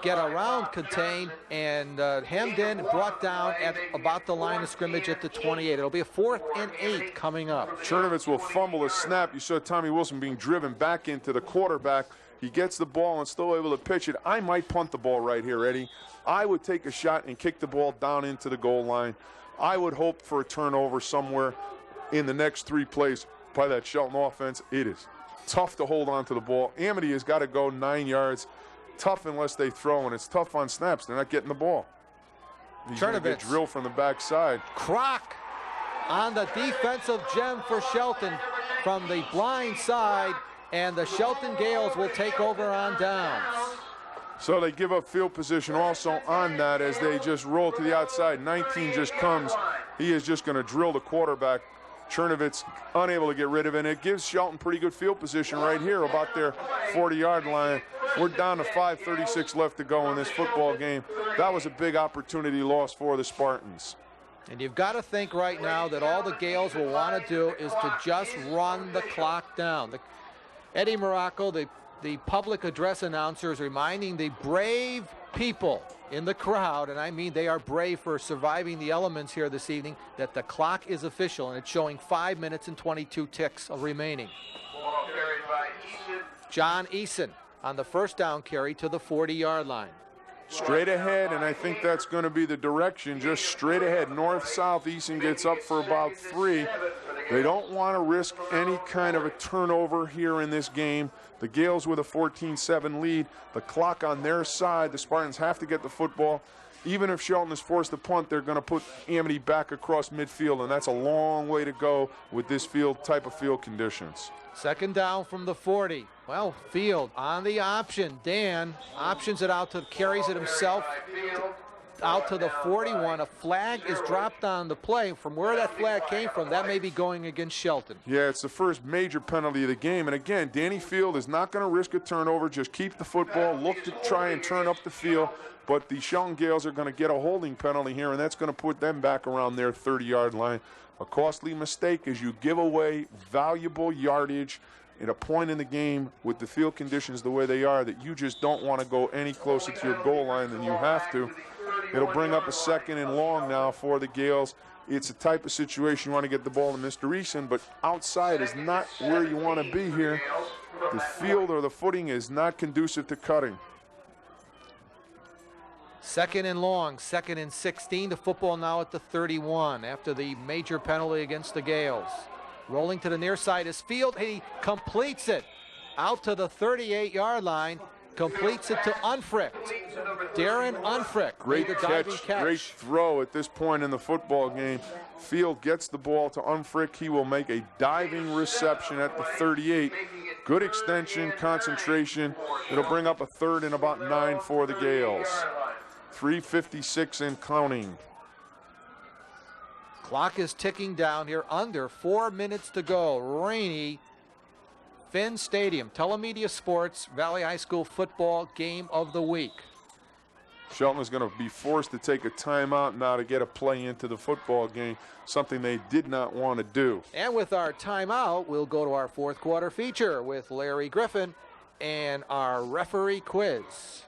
around contained, and hemmed in, brought down at about the line of scrimmage at the 28. It'll be a 4th and 8 coming up. Chernovich will fumble a snap. You saw Tommy Wilson being driven back into the quarterback. He gets the ball and still able to pitch it. I might punt the ball right here, Eddie. I would take a shot and kick the ball down into the goal line. I would hope for a turnover somewhere in the next 3 plays by that Shelton offense. It is tough to hold on to the ball. Amity has got to go 9 yards. Tough unless they throw, and it's tough on snaps. They're not getting the ball. He's going to get drilled from the backside. Croc on the defensive gem for Shelton from the blind side, and the Shelton Gales will take over on downs. So they give up field position also on that as they just roll to the outside. 19 just comes. He is just going to drill the quarterback. Chernovich unable to get rid of it, and it gives Shelton pretty good field position right here about their 40-yard line. We're down to 5:36 left to go in this football game. That was a big opportunity loss for the Spartans. And you've got to think right now that all the Gales will want to do is to just run the clock down. Eddie Morocco, the public address announcer, is reminding the brave people in the crowd, and I mean they are brave for surviving the elements here this evening, that the clock is official, and it's showing 5 minutes and 22 ticks remaining. Ball carried by Eason. John Eason on the first down carry to the 40-yard line. Straight ahead, and I think that's going to be the direction, just straight ahead, north-south. Eason gets up for about 3. They don't want to risk any kind of a turnover here in this game. The Gales with a 14-7 lead. The clock on their side. The Spartans have to get the football. Even if Shelton is forced to punt, they're going to put Amity back across midfield, and that's a long way to go with this type of field conditions. Second down from the 40. Well, Field on the option. Dan options it out, carries it himself out to the 41. A flag is dropped on the play. From where that flag came from, that may be going against Shelton. Yeah, it's the first major penalty of the game. And again, Danny Field is not going to risk a turnover. Just keep the football, look to try and turn up the field. But the Shelton Gales are going to get a holding penalty here, and that's going to put them back around their 30-yard line. A costly mistake as you give away valuable yardage at a point in the game with the field conditions the way they are that you just don't want to go any closer to your goal line than you have to. It'll bring up a 2nd and long now for the Gales. It's a type of situation you want to get the ball to Mr. Eason, but outside is not where you want to be here. The field or the footing is not conducive to cutting. 2nd and long, 2nd and 16. The football now at the 31 after the major penalty against the Gales. Rolling to the near side is Field. He completes it out to the 38-yard line. Completes it to Unfrick. Darren Unfrick. Great catch, great throw at this point in the football game. Field gets the ball to Unfrick. He will make a diving reception at the 38. Good extension, concentration. It'll bring up a 3rd and about 9 for the Gales. 3:56 and counting. Clock is ticking down here. Under 4 minutes to go. Rainy Finn Stadium. Telemedia Sports Valley High School football game of the week. Shelton is going to be forced to take a timeout now to get a play into the football game, something they did not want to do. And with our timeout, we'll go to our 4th quarter feature with Larry Griffin and our referee quiz.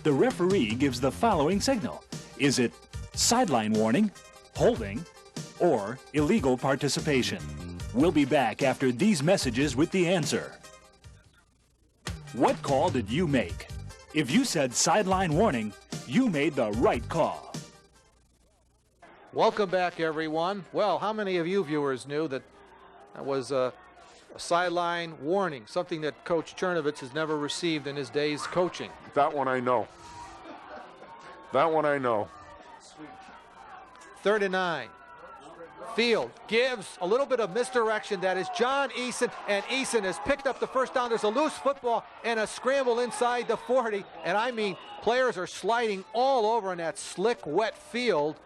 The referee gives the following signal. Is it sideline warning, holding, or illegal participation? We'll be back after these messages with the answer. What call did you make? If you said sideline warning, you made the right call. Welcome back, everyone. Well, how many of you viewers knew that was a sideline warning, something that Coach Chernovitz has never received in his days coaching? That one I know. That one I know. 3rd and 9. Field gives a little bit of misdirection. That is John Eason, and Eason has picked up the first down. There's a loose football and a scramble inside the 40, and I mean players are sliding all over in that slick, wet field.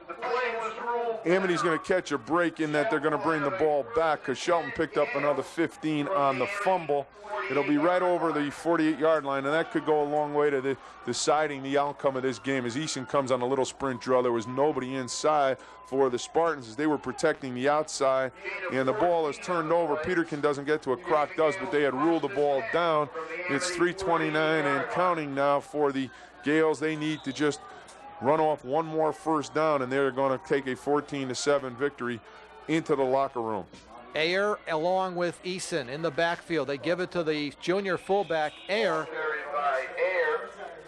Amity's going to catch a break in that they're going to bring the ball back because Shelton picked up another 15 on the fumble. It'll be right over the 48-yard line, and that could go a long way to deciding the outcome of this game. As Eason comes on a little sprint draw, there was nobody inside for the Spartans as they were protecting the outside, and the ball is turned over. Peterkin doesn't get to it, Croc does, but they had ruled the ball down. It's 3:29 and counting now for the Gales. They need to just run off one more first down, and they're going to take a 14-7 victory into the locker room. Ayer along with Eason in the backfield. They give it to the junior fullback, Ayer.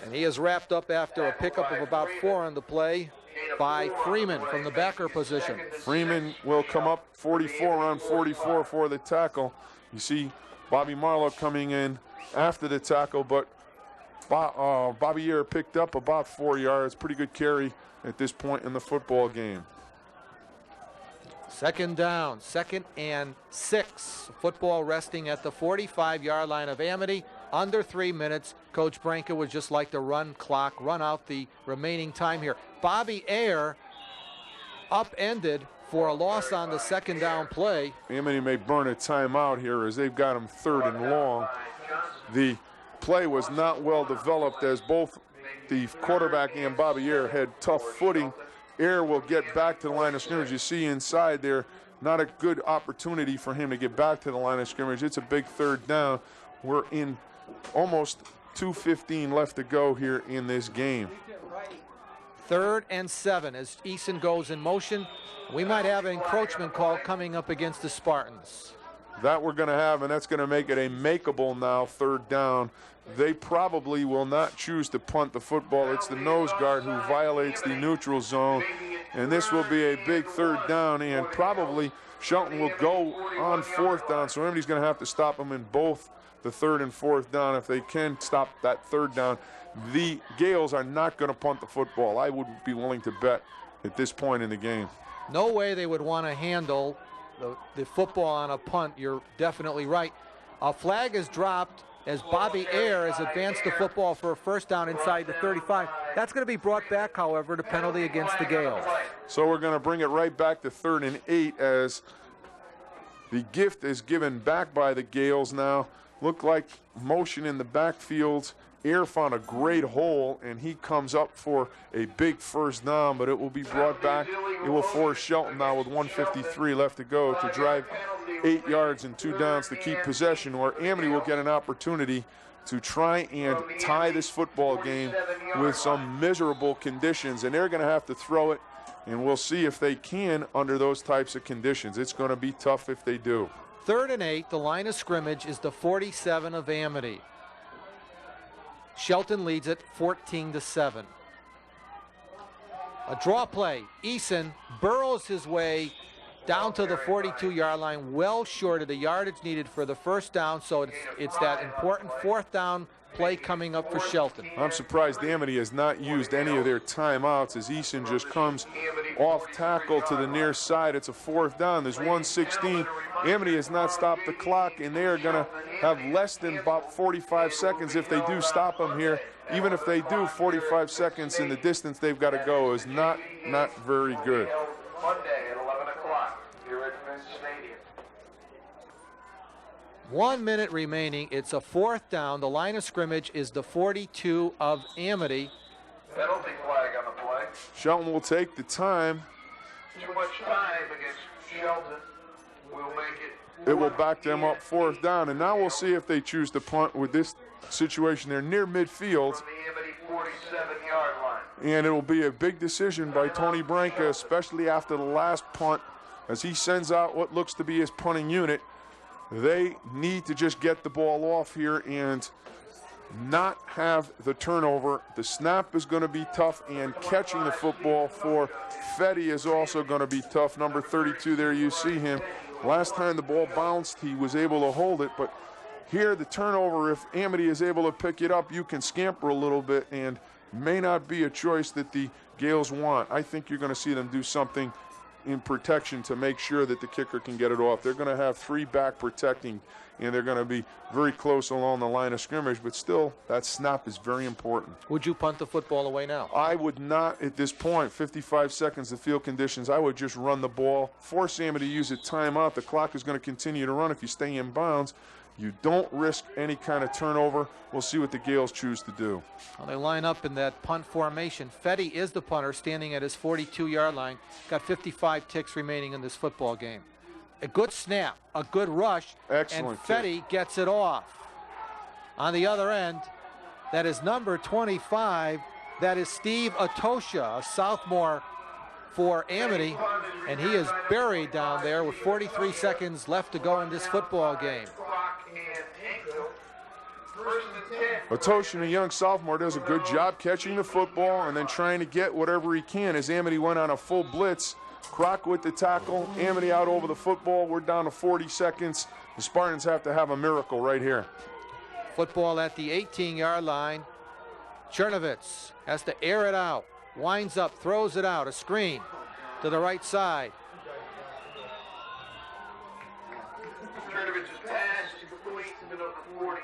And he is wrapped up after a pickup of about 4 on the play by Freeman from the backer position. Freeman will come up 44 on 44 for the tackle. You see Bobby Marlowe coming in after the tackle, but Bobby Ayer picked up about 4 yards. Pretty good carry at this point in the football game. 2nd down, 2nd and 6. Football resting at the 45-yard line of Amity. Under 3 minutes. Coach Branca would just like to run out the remaining time here. Bobby Ayer upended for a loss on the 2nd down play. Amity may burn a timeout here as they've got him 3rd and long. The play was not well developed as both the quarterback and Bobby Ayer had tough footing. Ayer will get back to the line of scrimmage. You see inside there, not a good opportunity for him to get back to the line of scrimmage. It's a big 3rd down. We're in almost 2:15 left to go here in this game. 3rd and 7 as Eason goes in motion. We might have an encroachment call coming up against the Spartans. That we're going to have, and that's going to make it a makeable now 3rd down. They probably will not choose to punt the football. It's the nose guard who violates the neutral zone, and this will be a big 3rd down, and probably Shelton will go on 4th down, so Amity's going to have to stop them in both the 3rd and 4th down. If they can stop that 3rd down, the Gales are not going to punt the football. I would be willing to bet at this point in the game. No way they would want to handle the football on a punt. You're definitely right. A flag is dropped as Bobby Ayer has advanced the football for a 1st down inside the 35. That's going to be brought back, however, to penalty against the Gales. So we're going to bring it right back to 3rd and 8 as the gift is given back by the Gales now. Look like motion in the backfield. Ayer found a great hole, and he comes up for a big 1st down, but it will be brought back. It will force Shelton now with 1:53 left to go to drive 8 yards and 2 downs to keep possession, where Amity will get an opportunity to try and tie this football game with some miserable conditions, and they're going to have to throw it, and we'll see if they can under those types of conditions. It's going to be tough if they do. 3rd and 8, the line of scrimmage is the 47 of Amity. Shelton leads it 14-7. A draw play. Eason burrows his way down to the 42-yard line, well short of the yardage needed for the 1st down, so it's that important 4th down play coming up for Shelton. I'm surprised Amity has not used any of their timeouts as Eason just comes off tackle to the near side. It's a 4th down. There's 1:16. Amity has not stopped the clock, and they are going to have less than about 45 seconds if they do stop them here. Even if they do, 45 seconds in the distance they've got to go is not very good. Monday at 11 o'clock here at Vince Stadium. 1 minute remaining. It's a 4th down. The line of scrimmage is the 42 of Amity. Penalty flag on the play. Shelton will take the time. Too much time against Shelton. We'll make it. It will back them up 4th down, and now we'll see if they choose to punt with this situation. They're near midfield, From the Amity 47-yard line. and it will be a big decision by Tony Branca, especially after the last punt, as he sends out what looks to be his punting unit. They need to just get the ball off here and not have the turnover. The snap is going to be tough, and catching the football for Fetty is also going to be tough. Number 32 there, you see him. Last time the ball bounced, he was able to hold it, but here the turnover, if Amity is able to pick it up, you can scamper a little bit, and may not be a choice that the Gales want. I think you're going to see them do something in protection to make sure that the kicker can get it off. They're going to have 3 back protecting, and they're going to be very close along the line of scrimmage, but still, that snap is very important. Would you punt the football away now? I would not at this point. 55 seconds of field conditions. I would just run the ball, force Amity to use a timeout. The clock is going to continue to run if you stay in bounds. You don't risk any kind of turnover. We'll see what the Gales choose to do. Well, they line up in that punt formation. Fetty is the punter, standing at his 42-yard line. Got 55 ticks remaining in this football game. A good snap, a good rush, Excellent and Fetty gets it off. On the other end, that is number 25. That is Steve Atosha, a sophomore for Amity, and he is buried down there with 43 seconds left to go in this football game. Atoshin, a young sophomore, does a good job catching the football and then trying to get whatever he can as Amity went on a full blitz. Croc with the tackle, Amity out over the football. We're down to 40 seconds. The Spartans have to have a miracle right here. Football at the 18-yard line. Chernovitz has to air it out. Winds up, throws it out. A screen to the right side. Chernovitz's pass is complete to number 42.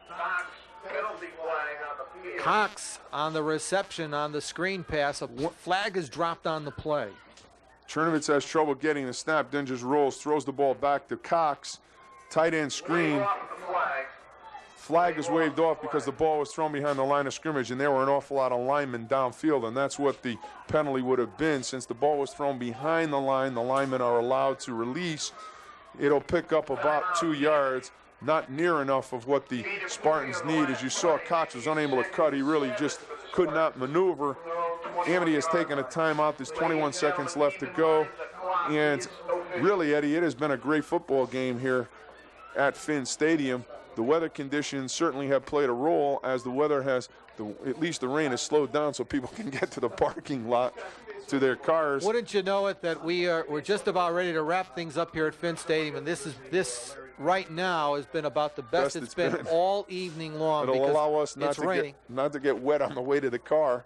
Cox, penalty flag on the field. Cox on the reception on the screen pass. A flag is dropped on the play. Chernovitz has trouble getting the snap, then just rolls, throws the ball back to Cox. Tight end screen. Flag is waved off because the ball was thrown behind the line of scrimmage, and there were an awful lot of linemen downfield, and that's what the penalty would have been. Since the ball was thrown behind the line, the linemen are allowed to release. It'll pick up about 2 yards. not near enough of what the Spartans need. As you saw, Cox was unable to cut. He really just could not maneuver. Amity has taken a timeout. There's 21 seconds left to go. And really, Eddie, it has been a great football game here at Finn Stadium. The weather conditions certainly have played a role, as the weather has, at least the rain has slowed down so people can get to the parking lot to their cars. Wouldn't you know it that we're just about ready to wrap things up here at Finn Stadium, and this right now has been about the best it's been all evening long. It'll allow us not to get wet on the way to the car.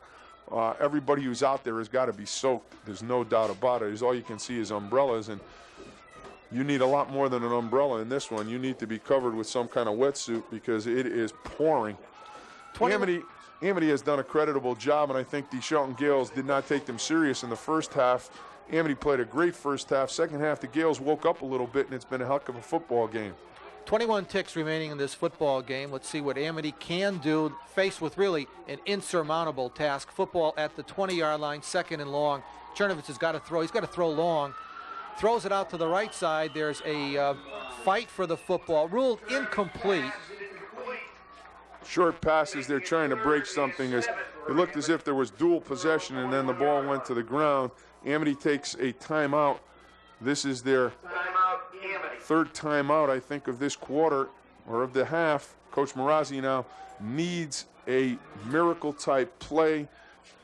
Everybody who's out there has got to be soaked. There's no doubt about it. All you can see is umbrellas, and you need a lot more than an umbrella in this one. You need to be covered with some kind of wetsuit because it is pouring. Amity has done a creditable job, and I think the Shelton Gales did not take them serious in the first half. Amity played a great first half. Second half, the Gales woke up a little bit, and it's been a heck of a football game. 21 ticks remaining in this football game. Let's see what Amity can do, faced with really an insurmountable task. Football at the 20-yard line, second and long. Chernovitz has got to throw. He's got to throw long. Throws it out to the right side. There's a fight for the football. Ruled incomplete. Short passes, they're trying to break something. It looked as if there was dual possession, and then the ball went to the ground. Amity takes a timeout. This is their third timeout, I think, of this quarter or of the half. Coach Marazzi now needs a miracle-type play,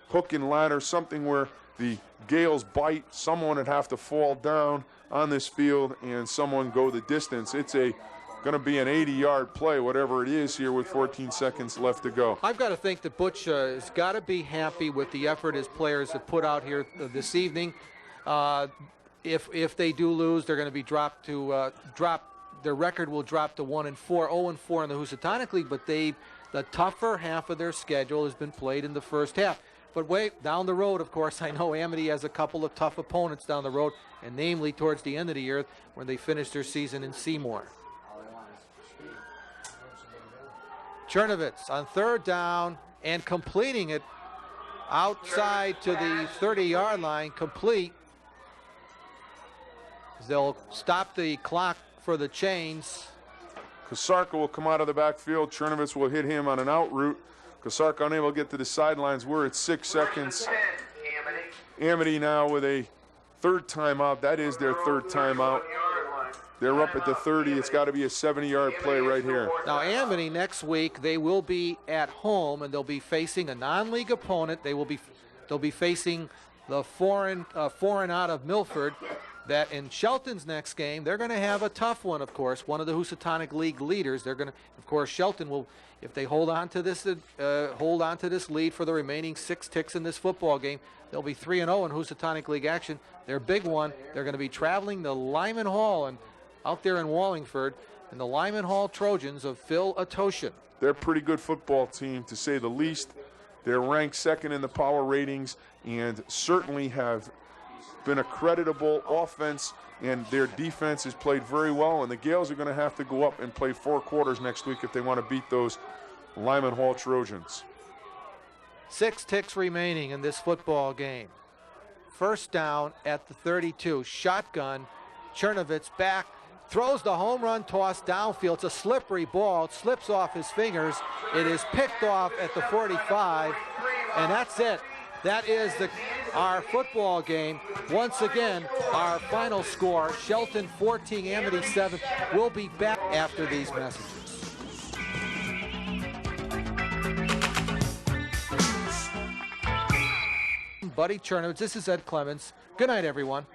hook and ladder, something where the Gales bite. Someone would have to fall down on this field and someone go the distance. It's going to be an 80-yard play, whatever it is here with 14 seconds left to go. I've got to think that Butch has got to be happy with the effort his players have put out here this evening. If they do lose, they're going to be dropped to their record will drop to 1-4, 0-4 in the Housatonic League. But the tougher half of their schedule has been played in the first half. But wait, down the road, of course, I know Amity has a couple of tough opponents down the road, and namely towards the end of the year when they finish their season in Seymour. Chernovitz on third down and completing it outside to the 30-yard line, complete. They'll stop the clock for the chains. Kosarka will come out of the backfield. Chernovitz will hit him on an out route. Kosarka unable to get to the sidelines. We're at 6 seconds. Amity now with a third timeout. That is their third timeout. They're up at the 30. It's got to be a 70-yard play right here. Now, Amity next week, they will be at home, and they'll be facing a non-league opponent. They'll be facing the foreign out of Milford. That in Shelton's next game, they're going to have a tough one, of course. One of the Housatonic League leaders. They're going to, of course, Shelton will, if they hold on to this lead for the remaining 6 ticks in this football game, they'll be 3-0 in Housatonic League action. Their big one, they're going to be traveling to Lyman Hall and out there in Wallingford, and the Lyman Hall Trojans of Phil Atoshan. They're a pretty good football team, to say the least. They're ranked second in the power ratings and certainly have been a creditable offense, and their defense has played very well, and the Gales are going to have to go up and play 4 quarters next week if they want to beat those Lyman Hall Trojans. 6 ticks remaining in this football game. First down at the 32. Shotgun. Chernovitz back. Throws the home run toss downfield. It's a slippery ball. It slips off his fingers. It is picked off at the 45, and that's it. That is our football game. Once again, our final score, Shelton 14, Amity 7. We'll be back after these messages. Buddy Chernovitz, this is Ed Clements. Good night, everyone.